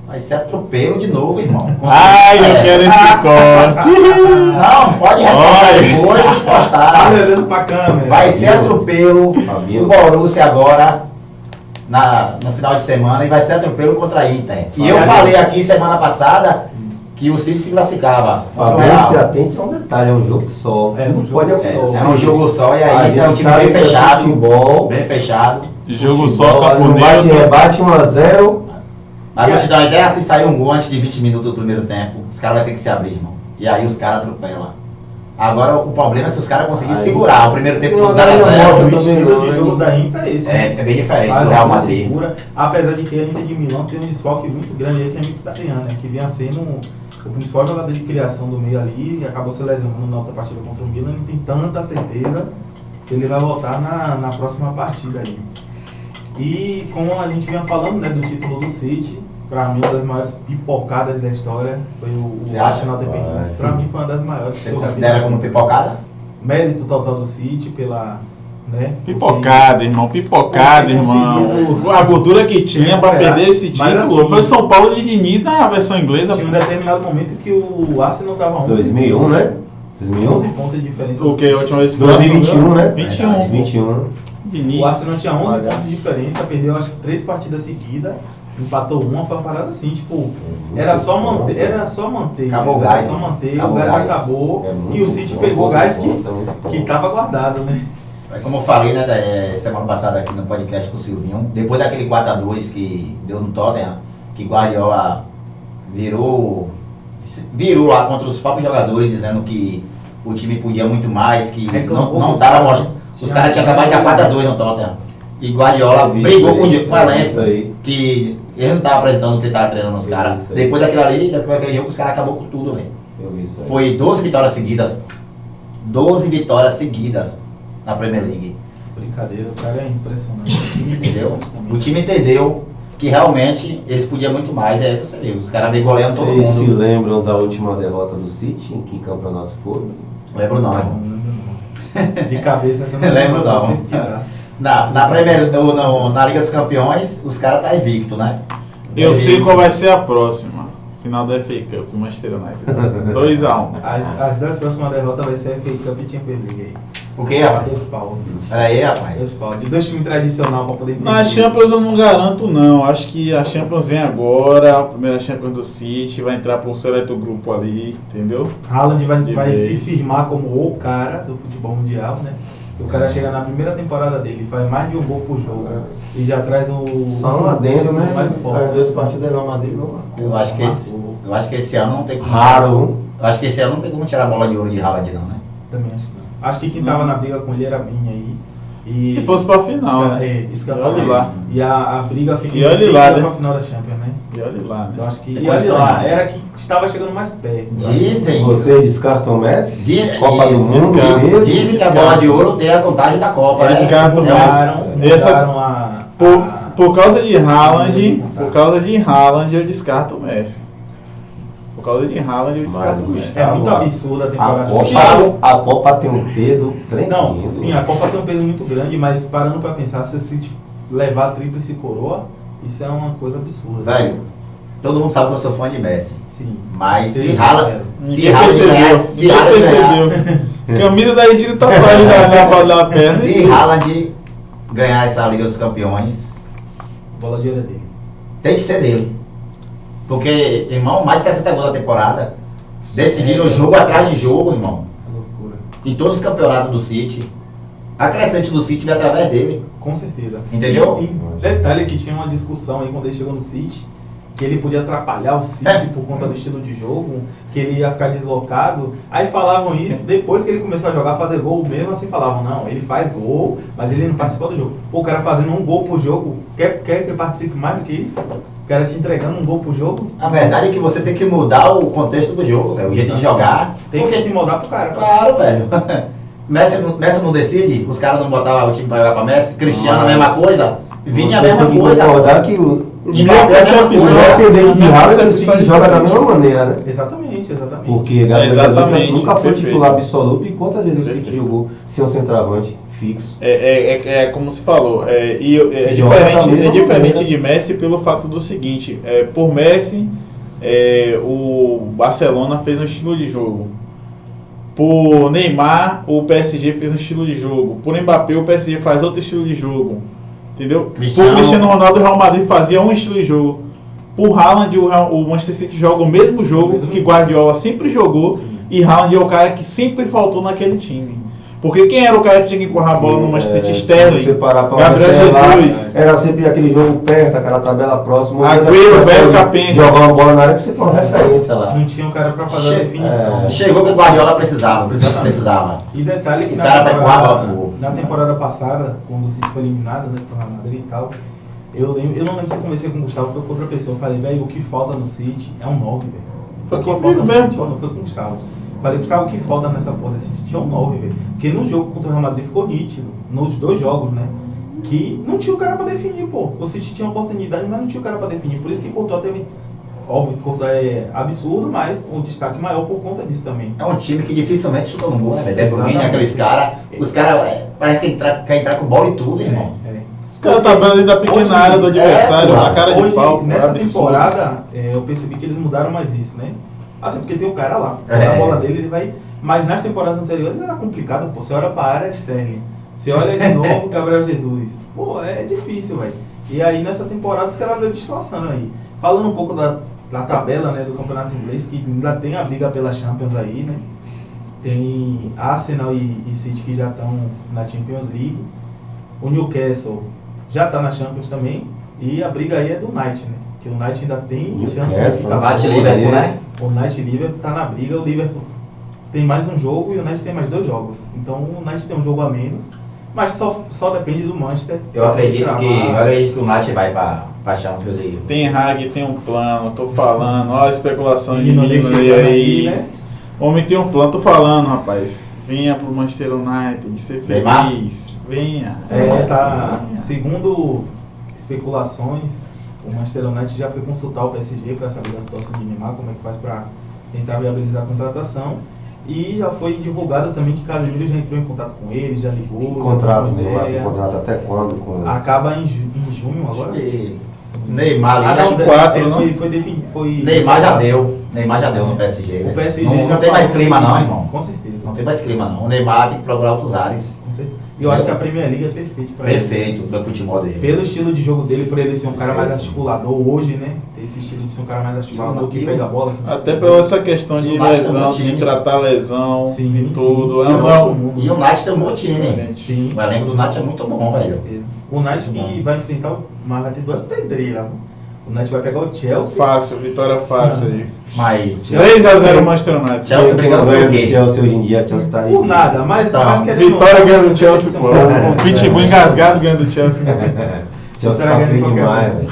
vai ser atropelo de novo, irmão. Ai, eu quero esse corte. Não, pode recortar depois e postar. Tá olhando pra câmera. Vai ser atropelo o Borussia agora no final de semana e vai ser atropelo contra a Inter. E eu falei aqui semana passada que o City se classificava. Se atente a um detalhe, é um jogo só. É um jogo só e aí é um time bem fechado. Futebol, bem fechado. Jogo só, campo neutro. Rebate 1-0. Mas vou te dar uma ideia, se sair um gol antes de 20 minutos do primeiro tempo, os caras vão ter que se abrir, irmão. E aí os caras atropelam. Agora o problema é se os caras conseguirem segurar o primeiro tempo do 0-0. O estilo de jogo da Inter é esse. É bem diferente do Real Madrid. Apesar de que a Inter de Milão tem um desfalque muito grande aí, que é Mkhitaryan, né? Que vinha sendo o principal jogador de criação do meio ali, e acabou se lesionando na outra partida contra o Milan. Não tem tanta certeza se ele vai voltar na próxima partida aí. E como a gente vinha falando, né, do título do City, pra mim uma das maiores pipocadas da história foi o Arsenal Dependência. Pra mim foi uma das maiores. Você considera como pipocada? Mérito total do City pela... Né? Pipocada, irmão, A gordura que tinha pra perder esse título assim, foi São Paulo de Diniz na versão inglesa. Tinha um determinado momento que o Arsenal dava 11. 2001, né? 11 pontos de diferença. O que? A última vez que 2021, né? 21. Diniz, O Arsenal tinha 11 palhaço. pontos de diferença, perdeu acho que 3 partidas seguidas, empatou uma, foi uma parada assim, tipo, era só manter. Acabou o era gás, só manter, acabou o gás o gás. acabou, É muito e o City bom, pegou o gás que que tava guardado, né? Como eu falei, né, semana passada aqui no podcast com o Silvinho, depois daquele 4x2 que deu no Tottenham, que Guardiola virou lá contra os próprios jogadores, dizendo que o time podia muito mais, que Reclamou não dos tava caras. mostrando. Os caras tinham acabado de dar 4x2 no Tottenham. E Guardiola brigou com o elenco, que ele não tava apresentando o que ele tava treinando os caras. Depois daquele jogo, os caras acabou com tudo, velho. Foi 12 vitórias seguidas. 12 vitórias seguidas na Premier League. Brincadeira, o cara é impressionante. O time Entendeu? O time entendeu que realmente eles podiam muito mais, e aí você viu, os caras vêm goleando todo Vocês se mundo. lembram da última derrota do City? Em que campeonato foi? Lembro não, irmão. De cabeça essa não Lembro não. pesquisar. Na na Liga dos Campeões, os caras tá invicto, né? Eu sei qual vai ser a próxima. Final da FA Cup, Manchester United. 2x1. As 2 próximas derrotas vai ser a FA Cup e Champions League. O que, rapaz? 2 paus. Pera aí, rapaz. 2 paus. De 2 times tradicionais pra poder Na Champions eu não garanto não, acho que a Champions vem agora, a primeira Champions do City, vai entrar por um seleto grupo ali, entendeu? Haaland De vai se vez. firmar como o cara do futebol mundial, né? O cara chega na primeira temporada dele, faz mais de um gol por jogo e já traz o Só um adendo, né? mais As importante. 2 partidas Real Madrid não marcou. Eu acho que esse ano não tem como. Raro. Eu acho que esse ano não tem como tirar a bola de ouro de Haaland, não, né? Também acho que não. Acho que quem tava na briga com ele era Vinha aí. E Se fosse pra final, né? É, isso que eu E olha falei. lá. E a briga fica E olha lá, né? pra final da Champions, né? E olha lá, Eu né? acho que. É E olha condição, lá, né? era que estava chegando mais perto. Dizem. Vocês descartam o Messi? Copa do Isso, Mundo? descarto. mesmo? Dizem que a bola de ouro tem a contagem da Copa, né? Descarta o Messi. Mudaram Por causa de Haaland, eu descarto o Messi. Por causa de Haaland, eu descarto o Messi. É muito absurda a temporada. A Copa tem um peso tremendo. Não, sim, a Copa tem um peso muito grande, mas parando pra pensar, se o City levar a tríplice coroa, isso é uma coisa absurda. Velho, todo mundo sabe que eu sou fã de Messi. Sim. Mas se Seria Haaland... sincero. Ninguém percebeu. Se Ninguém Haaland ganhar... percebeu. Camisa da Edith de tatuagem da perna. Se Haaland ganhar essa Liga dos Campeões, Bola de ouro é dele. tem que ser dele. Porque, irmão, mais de 60 gols na temporada, decidindo jogo atrás de jogo, irmão. É loucura. Em todos os campeonatos do City. A crescente do City veio através dele. Com certeza. Entendeu? E detalhe que tinha uma discussão aí quando ele chegou no City, que ele podia atrapalhar o City por conta do estilo de jogo, que ele ia ficar deslocado. Aí falavam isso, depois que ele começou a jogar, fazer gol, mesmo assim falavam, não, ele faz gol, mas ele não participa do jogo. Pô, o cara fazendo um gol por jogo, quer que participe mais do que isso? O cara te entregando um gol por jogo, A verdade é que você tem que mudar o contexto do jogo, velho, o jeito de jogar. tem que se moldar pro cara. Claro, velho. Messi não decide, os caras não botavam o time pra jogar pra Messi. Cristiano a mesma coisa, Vini a Vocês mesma têm que coisa. concordar que o Minha percepção, independente de minha Haaland, o percepção City é joga da diferente. mesma maneira, né? Exatamente. Porque Gabriel Exatamente, Jesus nunca foi perfeito. titular absoluto e quantas vezes o City Perfeito. jogou sem um centroavante fixo? É como se falou, é Joga da diferente, mesma maneira. de Messi pelo fato do seguinte, por Messi, o Barcelona fez um estilo de jogo. Por Neymar, o PSG fez um estilo de jogo. Por Mbappé, o PSG faz outro estilo de jogo. Entendeu? Cristiano. Por Cristiano Ronaldo, o Real Madrid fazia um estilo de jogo. Por Haaland, o Manchester City joga o mesmo jogo que Guardiola sempre jogou. E Haaland é o cara que sempre faltou naquele time. Porque quem era o cara que tinha que empurrar a bola no Manchester City? Sterling, Gabriel Jesus. Era sempre aquele jogo perto, aquela tabela próxima. Agüero, velho capenga. Jogar uma bola na área pra você ter uma referência lá. Não tinha um cara pra fazer a definição. Chegou que o Guardiola precisava, o Cristiano precisava. E detalhe que O cara vai empurrar a bola pro- na temporada passada, quando o City foi eliminado, né, pro Real Madrid e tal, eu não lembro se eu conversei com o Gustavo, foi com outra pessoa. Eu falei, velho, o que falta no City é um 9, velho. Foi O que comigo falta no mesmo, City, pô. não foi com o Gustavo. Falei, Gustavo, o que falta nessa porra desse City é um 9, velho. Porque no jogo contra o Real Madrid ficou nítido, nos 2 jogos, né, que não tinha o cara pra definir, pô. O City tinha oportunidade, mas não tinha o cara pra definir. Por isso que Courtois teve, óbvio, Courtois é absurdo, mas um destaque maior por conta disso também. É um time que dificilmente chuta no gol, né, velho? De Bruyne, Exatamente. aqueles caras. Os caras parece que quer entrar com bola e tudo, irmão. Os caras estavam dentro da pequena área do adversário, pô, na cara de Hoje, pau. nessa absurdo. temporada, eu percebi que eles mudaram mais isso, né? Até porque tem o cara lá. Se É. a bola dele, ele vai. Mas nas temporadas anteriores era complicado, pô. Você olha pra área, Sterling. Você olha de novo, Gabriel Jesus. Pô, é difícil, velho. E aí nessa temporada os caras veio distorcendo aí. Falando um pouco da tabela, né, do campeonato inglês, que ainda tem a briga pela Champions aí, né? Tem Arsenal e City que já estão na Champions League. O Newcastle já está na Champions também. E a briga aí é do United, né? Que o United ainda tem chance de ficar Bate fora. Liverpool, né? O United e Liverpool tá na briga. O Liverpool tem mais um jogo e o United tem mais 2 jogos. Então o United tem um jogo a menos. Mas só depende do Manchester. Eu acredito que o United vai pra Champions League. Tem Hag, tem um plano, tô falando. Olha a especulação de Menino menino chegando aí. né? Homem tem um plano, tô falando, rapaz. Venha pro Manchester United, ser Neymar? feliz. Venha. Tá. Segundo especulações, o Manchester United já foi consultar o PSG para saber da situação de Neymar, como é que faz para tentar viabilizar a contratação. E já foi divulgado também que Casemiro já entrou em contato com ele, já ligou. Contrato, já Neymar, tem contrato até quando? Acaba em junho agora. Neymar ali, acho que 4, não? Foi definido. Neymar já deu. Neymar já deu no PSG. O PSG não já tem mais falou, clima não, irmão. Com certeza. Não tem mais clima não. O Neymar tem que procurar outros ares. Com certeza. E eu acho que a Premier League é perfeita para ele. Perfeito pro futebol dele. Pelo estilo de jogo dele, por ele ser um cara mais articulador hoje, né? Ter esse estilo de ser um cara mais articulador, que pega a bola. Até pela essa questão de lesão, de tratar lesão e tudo. E o United tem um bom time. Sim. O elenco do United é muito bom, velho. O United que vai enfrentar, mas vai ter 2 pedreiras. O United vai pegar o Chelsea. Fácil, vitória fácil aí. Mas 3-0 o Manchester United. Chelsea brigando ganha por do quê? Chelsea hoje em dia, o Chelsea tá aí. Por nada, mas querendo Vitória não, ganhando do Chelsea, pô. O Pitbull engasgado ganhando do Chelsea. Chelsea tá feio demais, velho.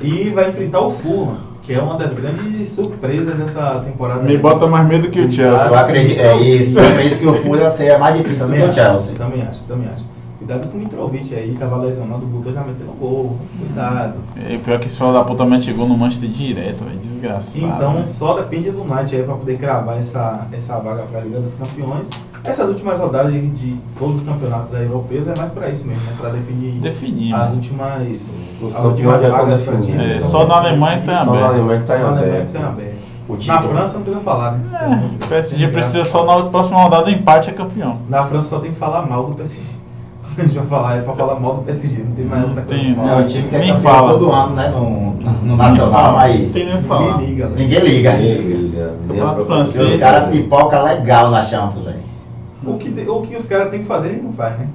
E vai enfrentar o Fulham, que é uma das grandes surpresas dessa temporada. Me bota mais medo que o Eu Chelsea. acredito, é isso. Eu acredito que o Fulham seja mais difícil do que o Chelsea. Também acho. Cuidado com o Mitrovic aí, tava lesionado, voltou já metendo gol. Cuidado. E pior que esse filho da puta mete gol no Manchester direto, velho. Desgraçado. Então né? só depende do United aí pra poder cravar essa vaga pra Liga dos Campeões. Essas últimas rodadas de todos os campeonatos europeus é mais pra isso mesmo, né? Pra definir né? as últimas Os campeões já estão vagas pra definidos. time. É, só na Alemanha que tá em Só na aberto. Alemanha que tá em Só na Alemanha aberto. que tem aberto. O Na título. França não precisa falar, né? O PSG precisa só na próxima rodada do empate é campeão. Na França só tem que falar mal do PSG. A gente vai falar, é pra falar mal do PSG, não tem mais outra coisa. Tem, pra É falar. o time que é Nem campeão fala. todo ano, né? No Nacional, mas Tem nem o que falar. Ninguém liga, velho. ninguém liga. Campeonato E francês. os caras pipoca legal na Champions aí. O que os caras têm que fazer, ele não faz, né?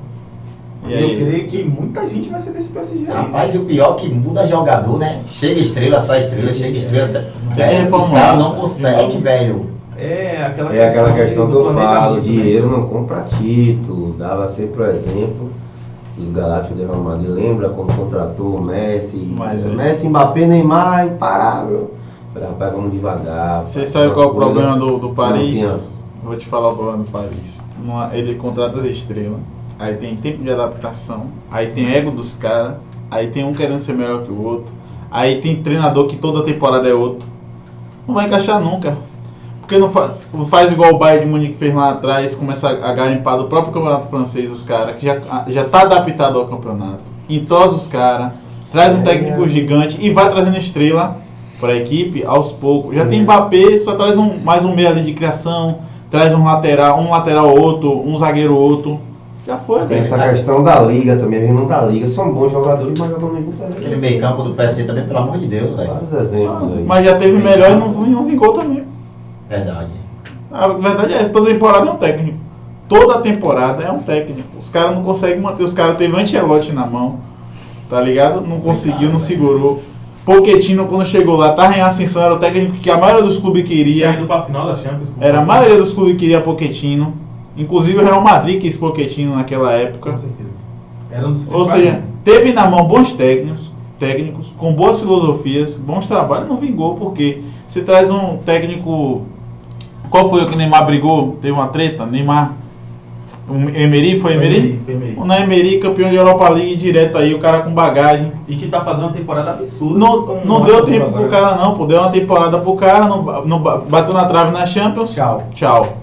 E Eu aí? creio que muita gente vai ser desse PSG aí. Rapaz, e o pior é que muda jogador, né? Chega estrela, sai estrela, chega estrela, sai... que Velho, os reformular. caras não conseguem, velho. É aquela É aquela questão que eu falo, planejamento, dinheiro não compra título. Dava sempre o exemplo dos Galácticos do Real Madrid. Lembra quando contratou o Messi? Mas é. Messi, Mbappé, Neymar, imparável. Falei, rapaz, vamos devagar. Você sabe qual é o problema do Paris? Não tinha. Vou te falar o problema do Paris. Ele contrata as estrelas, aí tem tempo de adaptação, aí tem ego dos caras, aí tem um querendo ser melhor que o outro, aí tem treinador que toda temporada é outro. Não vai encaixar nunca. Porque não faz igual o Bayern de Munique fez lá atrás, começa a garimpar do próprio campeonato francês os caras, que já tá adaptado ao campeonato. Entrosa os caras, traz um técnico gigante e vai trazendo estrela para a equipe aos poucos. Já tem Mbappé, só traz mais um meio ali de criação, traz um lateral outro, um zagueiro outro. Já foi, Tem velho. essa questão da liga também, vem não da liga. São bons jogadores, mas jogam muito Aquele meio campo do PSG também, pelo amor de Deus, velho. Vários exemplos aí. Mas já teve melhor e não vingou também. Verdade. A verdade é essa, toda temporada é um técnico. Toda temporada é um técnico. Os caras não conseguem manter. Os caras teve Ancelotti na mão, tá ligado? Não conseguiu, não segurou. Pochettino, quando chegou lá, tava em ascensão, era o técnico que a maioria dos clubes Tinha queria. ido pra final da Champions. Era a maioria dos clubes queria Pochettino. Inclusive o Real Madrid quis Pochettino naquela época. Com certeza. Era um dos Ou principais. seja, teve na mão bons técnicos com boas filosofias, bons trabalhos, não vingou, porque você traz um técnico. Qual foi o que o Neymar brigou? Teve uma treta? Neymar. O Emery, foi Emery? Foi Emery. O Emery, campeão de Europa League direto aí, o cara com bagagem. E que tá fazendo uma temporada absurda. Não deu tempo pro cara não, pô. Deu uma temporada pro cara, não bateu na trave na Champions. Tchau.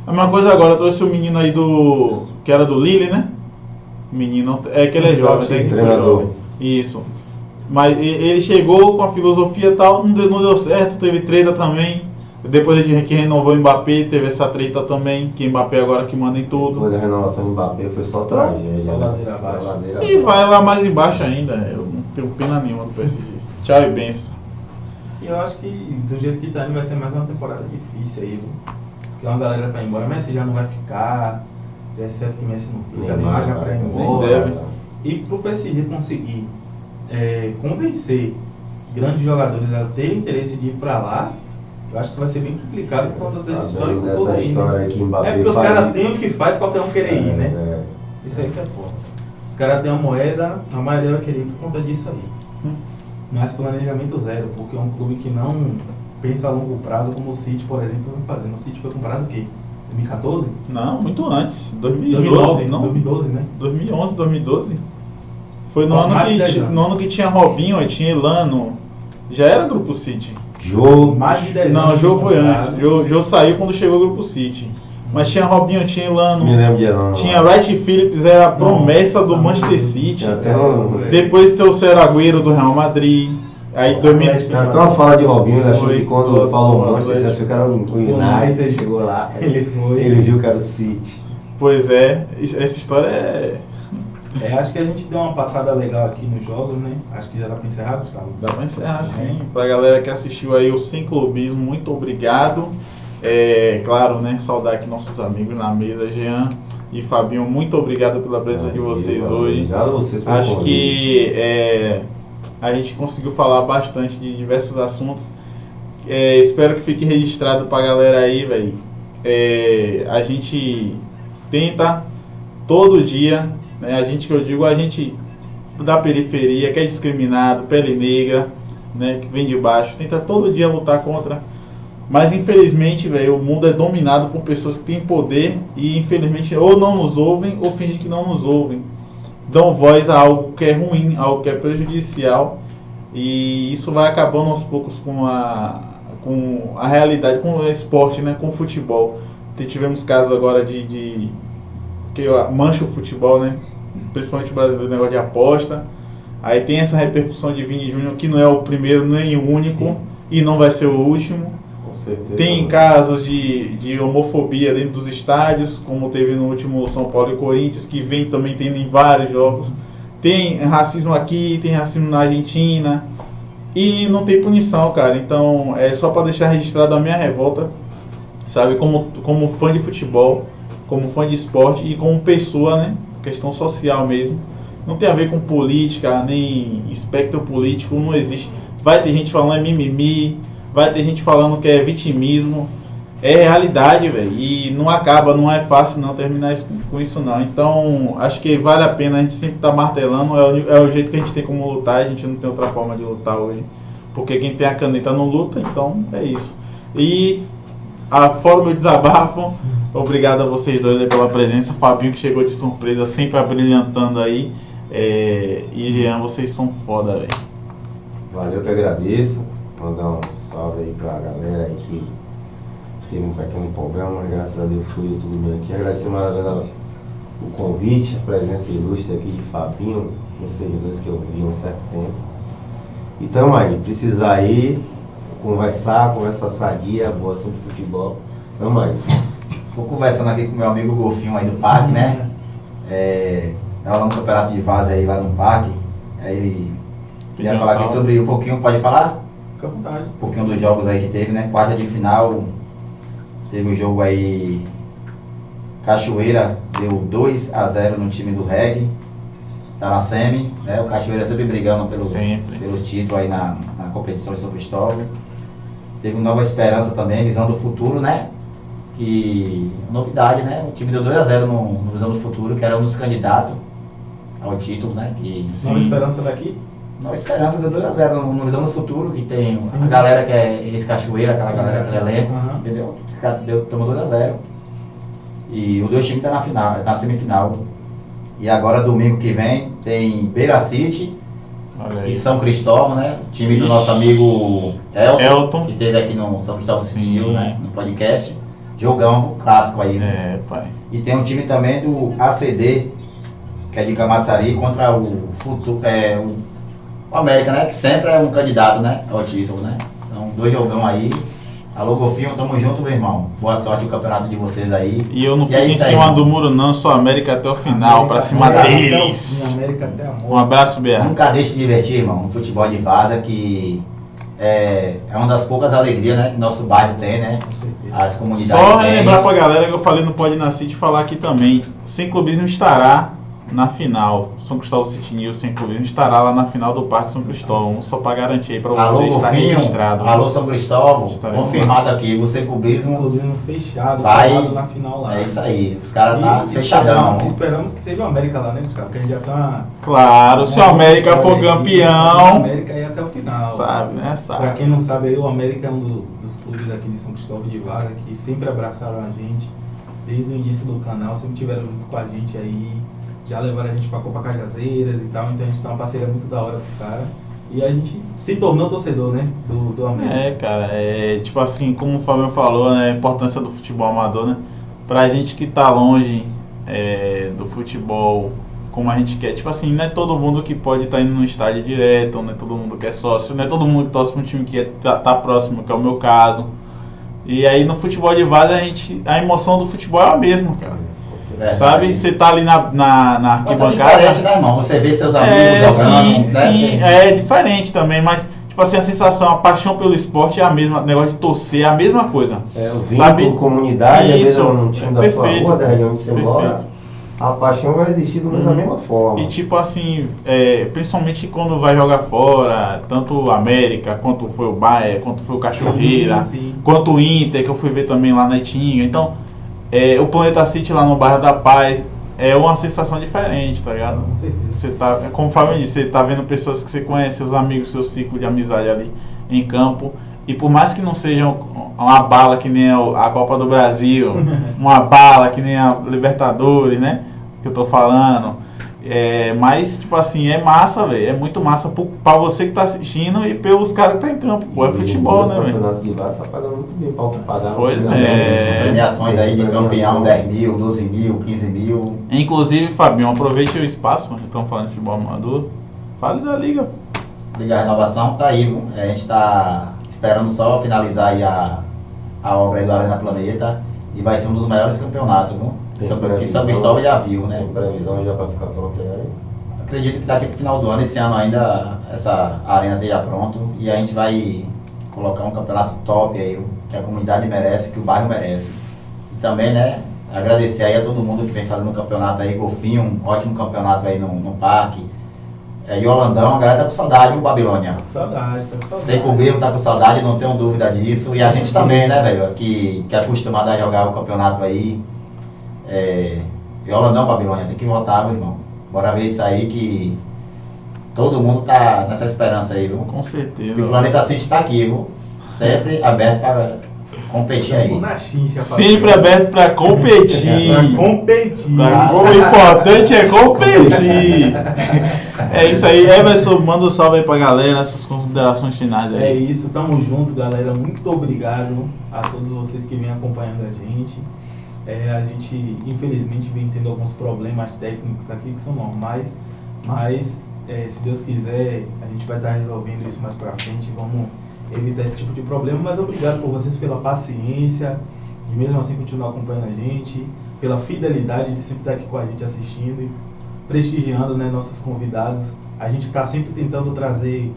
A mesma coisa agora, eu trouxe o menino aí que era do Lille, né? Menino, é que ele é jovem, técnico treinador. jovem. Isso. Mas ele chegou com a filosofia e tal, não deu certo, teve treta também. Depois de que renovou o Mbappé, teve essa treta também, que Mbappé agora que manda em tudo. Depois da renovação do Mbappé foi só tragédia. Só né? ladeira abaixo. Só ladeira E abaixo. vai lá mais embaixo ainda, eu não tenho pena nenhuma do PSG. Tchau e benção. E eu acho que do jeito que tá indo vai ser mais uma temporada difícil aí, viu? Porque uma galera pra ir embora, Messi já não vai ficar, já é certo que Messi não fica, Neymar já pra ir embora. deve. E pro PSG conseguir convencer grandes jogadores a terem interesse de ir pra lá, eu acho que vai ser bem complicado por conta dessa história que dessa toda aí, história né? aí que Mbappé É porque os faz- caras têm o que faz qualquer um querer ir, né? É. Isso aí que é foda. Os caras têm a moeda, a maioria vai querer ir por conta disso aí. Mas planejamento zero, porque é um clube que não pensa a longo prazo, como o City, por exemplo, vem fazendo. O City foi comprado o quê? 2014? Não, muito antes, 2012, não? 2012, né? 2011, 2012. Foi no Ó, ano, mais de 10 que, anos. no ano que tinha Robinho, aí tinha Elano. Já era Grupo City. Jô, Mais de 10 Não, o anos. Jô foi comprado. antes. O Jô saiu quando chegou o Grupo City. Mas tinha Robinho, tinha Elano. me lembro de Elano. Tinha Wright Phillips, era a promessa do Nossa, Manchester City. Tinha até um... Depois trouxeram Agüero do Real Madrid. Aí 2000, Atlético. Tem até uma fala de Robinho, né? Achou Foi que quando do- falou do Manchester, você Atlético. achou que era o United, chegou lá, Ele foi. ele viu que era o City. Pois é, essa história é. Acho que a gente deu uma passada legal aqui nos jogos, né? Acho que já dá pra encerrar, Gustavo. Dá pra encerrar sim. Pra galera que assistiu aí o Sem Clubismo, muito obrigado. Claro, né? Saudar aqui nossos amigos na mesa, Jean e Fabinho, muito obrigado pela presença de vocês hoje. Obrigado a vocês pelo Acho convite. que a gente conseguiu falar bastante de diversos assuntos. Espero que fique registrado pra galera aí, velho. A gente tenta todo dia, né? A gente que eu digo, a gente da periferia, que é discriminado, pele negra, né? Que vem de baixo, tenta todo dia lutar contra. Mas infelizmente, velho, o mundo é dominado por pessoas que têm poder e infelizmente ou não nos ouvem ou fingem que não nos ouvem. Dão voz a algo que é ruim, algo que é prejudicial, e isso vai acabando aos poucos com a realidade, com o esporte, né, com o futebol. Tivemos casos agora de que mancha o futebol, né, principalmente o brasileiro, negócio de aposta. Aí tem essa repercussão de Vini Júnior, que não é o primeiro nem o único. Sim. E não vai ser o último. Com certeza. Tem casos de homofobia dentro dos estádios, como teve no último São Paulo e Corinthians, que vem também tendo em vários jogos. Tem racismo aqui, tem racismo na Argentina, e não tem punição, cara. Então é só para deixar registrado a minha revolta, sabe, como fã de futebol, como fã de esporte e como pessoa, né, questão social mesmo. Não tem a ver com política, nem espectro político, não existe. Vai ter gente falando é mimimi, vai ter gente falando que é vitimismo. É realidade, velho. E não acaba, não é fácil não terminar com isso não. Então, acho que vale a pena a gente sempre estar martelando. É o jeito que a gente tem como lutar. A gente não tem outra forma de lutar hoje. Porque quem tem a caneta não luta, então é isso. E fora o meu desabafo, obrigado a vocês dois aí pela presença. Fabinho que chegou de surpresa, sempre abrilhantando aí. E Jean, vocês são foda, velho. Valeu, que agradeço. Mandar um salve aí pra galera aí que teve um pequeno problema, mas graças a Deus fluiu tudo bem aqui. Agradecer mais o convite, a presença ilustre aqui de Fabinho, vocês dois que eu vi há um certo tempo. E tamo aí, precisar aí, conversar sadia, boa sobre futebol. Tamo aí. Tô conversando aqui com meu amigo Golfinho aí do parque, né? Tava no campeonato de vaza aí lá no parque. Aí ele queria falar aqui sobre um pouquinho, pode falar? Fica à vontade. Um pouquinho dos jogos aí que teve, né? Quarta de final, teve o jogo aí, Cachoeira deu 2-0 no time do Reg, tá na semi, né? O Cachoeira sempre brigando pelos títulos aí na competição de São Cristóvão. Teve o Nova Esperança também, Visão do Futuro, né? E novidade, né? O time deu 2-0 no Visão do Futuro, que era um dos candidatos ao título, né? Nova Esperança daqui? Nova Esperança deu 2-0 no Visão do Futuro, que tem Sim. a galera que é ex-Cachoeira, aquela galera que é elenco, entendeu? Tomou 2-0. E os dois times estão na final, na semifinal. E agora, domingo que vem, tem Beira City e São Cristóvão, né? O time do nosso amigo Elton, que esteve aqui no São Cristóvão City News, né? No podcast. Jogão clássico aí. Pai. E tem um time também do ACD, que é de Camaçari, contra o Futuro, o América, né? Que sempre é um candidato, né? Ao título, né? Então, 2 jogão aí. Alô, Golfinho, tamo junto, meu irmão. Boa sorte no campeonato de vocês aí. E eu não E fico em cima do muro, não. Sou América até o final, pra cima deles. América até a morte. Um abraço, BR. Nunca deixe de divertir, irmão, no futebol de vaza, que é uma das poucas alegrias, né, que nosso bairro tem, né? Com certeza. As comunidades Só têm. relembrar pra galera que eu falei no Pode na City, falar aqui também. Sem Clubismo estará na final. São Cristóvão City News Sem Clubismo estará lá na final do Parque São Cristóvão. Só pra garantir aí pra Alô, você estar Golfinho, registrado. alô, São Cristóvão, Estaremos confirmado aqui, você Clubismo, Clubismo fechado, Vai. colado na final lá. é isso aí, os caras tá E fechadão. Esperamos que seja o América lá, né, Gustavo? Porque a gente já tá. Claro, se o América for O campeão, América aí até o final. sabe, né? Pra Sabe. quem não sabe, aí, o América é um dos clubes aqui de São Cristóvão de Vaza que sempre abraçaram a gente desde o início do canal, sempre tiveram junto com a gente aí, já levaram a gente pra Copa Cajazeiras e tal, então a gente tá uma parceria muito da hora com os caras. E a gente se tornou torcedor, né, do América. É, cara, tipo assim, como o Fábio falou, né, a importância do futebol amador, né? Pra gente que tá longe do futebol como a gente quer, tipo assim, não é todo mundo que pode estar indo no estádio direto, não é todo mundo que é sócio, não é todo mundo que torce pra um time que tá próximo, que é o meu caso. E aí no futebol de vaza a emoção do futebol é a mesma, cara. É, Sabe? Você tá ali na Mas tá arquibancada. diferente, né, irmão? Você vê seus amigos jogando, Sim, né? sim, é diferente também, mas tipo assim, a sensação, a paixão pelo esporte é a mesma, o negócio de torcer é a mesma coisa. É, o vínculo, Sabe? comunidade, às vezes Isso, um time da sua perfeito, rua, da região onde você perfeito. mora, a paixão vai existir da mesma forma. E tipo assim, principalmente quando vai jogar fora, tanto o América, quanto foi o Bahia, quanto foi o Cachoeira, Sim. quanto o Inter, que eu fui ver também lá na Itinga. Então, o Planeta City lá no bairro da Paz é uma sensação diferente, tá ligado? Com certeza. Você tá, como o Fábio disse, você tá vendo pessoas que você conhece, seus amigos, seu ciclo de amizade ali em campo. E por mais que não seja uma bala que nem a Copa do Brasil, uma bala que nem a Libertadores, né? Que eu tô falando. Mas, tipo assim, é massa, velho. É muito massa pra você que tá assistindo e pelos caras que tá em campo. Pô, é futebol, né, velho? O campeonato de lá tá pagando muito bem para o que pagar. Pois Não, é. Premiações aí de campeão, 10 mil, 12 mil, 15 mil. Inclusive, Fabinho, aproveite o espaço, nós estamos falando de futebol amador. Fale da liga. Liga Renovação tá aí, viu? A gente tá esperando só finalizar aí a obra aí do Arena Planeta e vai ser um dos maiores campeonatos, viu? Que São Cristóvão já viu, né? Tem previsão já para ficar pronto aí? Acredito que daqui pro final do ano, esse ano ainda, essa arena esteja pronto e a gente vai colocar um campeonato top aí, que a comunidade merece, que o bairro merece. E também, né, agradecer aí a todo mundo que vem fazendo o campeonato aí, Golfinho, um ótimo campeonato aí no parque. E o Holandão, a galera tá com saudade, o Babilônia. Tá com saudade, tá com saudade. Sem cobrir, tá com saudade, não tenho dúvida disso. E a gente também, né, velho, que é acostumado a jogar o campeonato aí. E o Holandão, Babilônia, tem que voltar, meu irmão. Bora ver isso aí que todo mundo tá nessa esperança aí, viu? Com E o certeza. Planeta City tá aqui, viu? Sempre aberto para competir aí. Na xincha, Sempre aberto pra competir. Pra competir. O importante é competir. É isso aí, Everson, manda um salve aí pra galera, essas considerações finais É aí. isso, tamo junto, galera. Muito obrigado a todos vocês que vêm acompanhando a gente. A gente, infelizmente, vem tendo alguns problemas técnicos aqui que são normais, mas se Deus quiser, a gente vai estar resolvendo isso mais pra frente. Vamos evitar esse tipo de problema, mas obrigado por vocês pela paciência, de mesmo assim continuar acompanhando a gente, pela fidelidade de sempre estar aqui com a gente assistindo e prestigiando, né, nossos convidados. A gente está sempre tentando trazer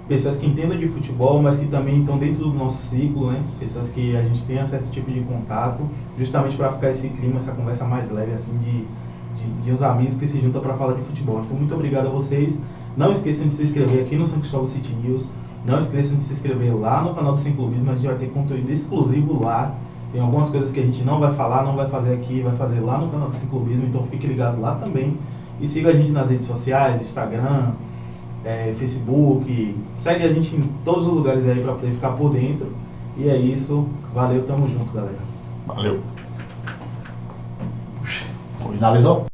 pessoas que entendam de futebol, mas que também estão dentro do nosso ciclo, né? Pessoas que a gente tenha certo tipo de contato, justamente para ficar esse clima, essa conversa mais leve, assim, de uns amigos que se juntam para falar de futebol. Então, muito obrigado a vocês. Não esqueçam de se inscrever aqui no São Cristóvão City News. Não esqueçam de se inscrever lá no canal do Sem Clubismo. A gente vai ter conteúdo exclusivo lá. Tem algumas coisas que a gente não vai falar, não vai fazer aqui, vai fazer lá no canal do Sem Clubismo. Então, fique ligado lá também. E siga a gente nas redes sociais, Instagram, Facebook, segue a gente em todos os lugares aí para poder ficar por dentro. E é isso, valeu, tamo junto, galera. Valeu. Finalizou?